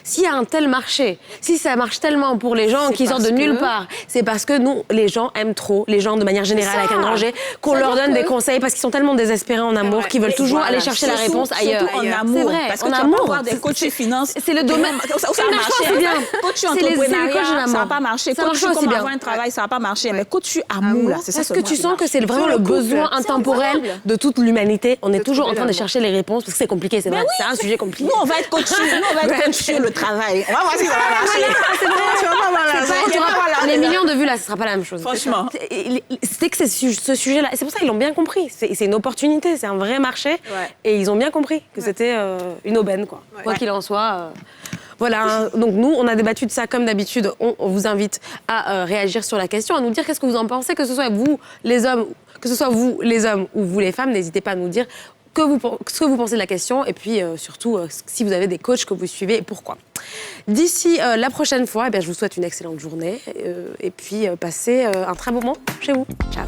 S'il y a un tel marché, si ça marche tellement pour les gens qui sortent de nulle part, c'est parce que nous, les gens aiment trop, les gens de manière générale avec un grand G, qu'on leur donne des conseils parce qu'ils sont tellement désespérés en amour qu'ils veulent toujours aller chercher la réponse ailleurs. Surtout en amour. C'est vrai, parce que en tu amour. vas avoir des coachs finances. C'est le domaine. Ça a marché. C'est bien. Coach entrepreneuriat, ça va pas marcher. Ça marche Coach aussi comment bien. avoir un travail, ça va pas marcher. Mais coach amour, là, c'est ça. Parce que tu sens que c'est vraiment le besoin intemporel de toute l'humanité. On est toujours en train de chercher les réponses parce que c'est compliqué, c'est vrai. C'est un sujet compliqué. Nous, on va être coach sur le travail. On va voir si ça va marcher. C'est vrai. Les millions de vues, là, ce sera pas la même chose. Franchement. C'est que ce sujet-là, c'est pour ça qu'ils l'ont bien compris. C'est une opportunité, c'est un vrai marché. Et ils ont bien compris que c'était une aubaine, quoi. Quoi qu'il en soit. Voilà, donc nous, on a débattu de ça comme d'habitude. On vous invite à réagir sur la question, à nous dire qu'est-ce que vous en pensez, que ce soit vous, les hommes, ou vous, les femmes. N'hésitez pas à nous dire ce que vous pensez de la question et puis surtout si vous avez des coachs que vous suivez et pourquoi. D'ici la prochaine fois, je vous souhaite une excellente journée et puis passez un très bon moment chez vous. Ciao.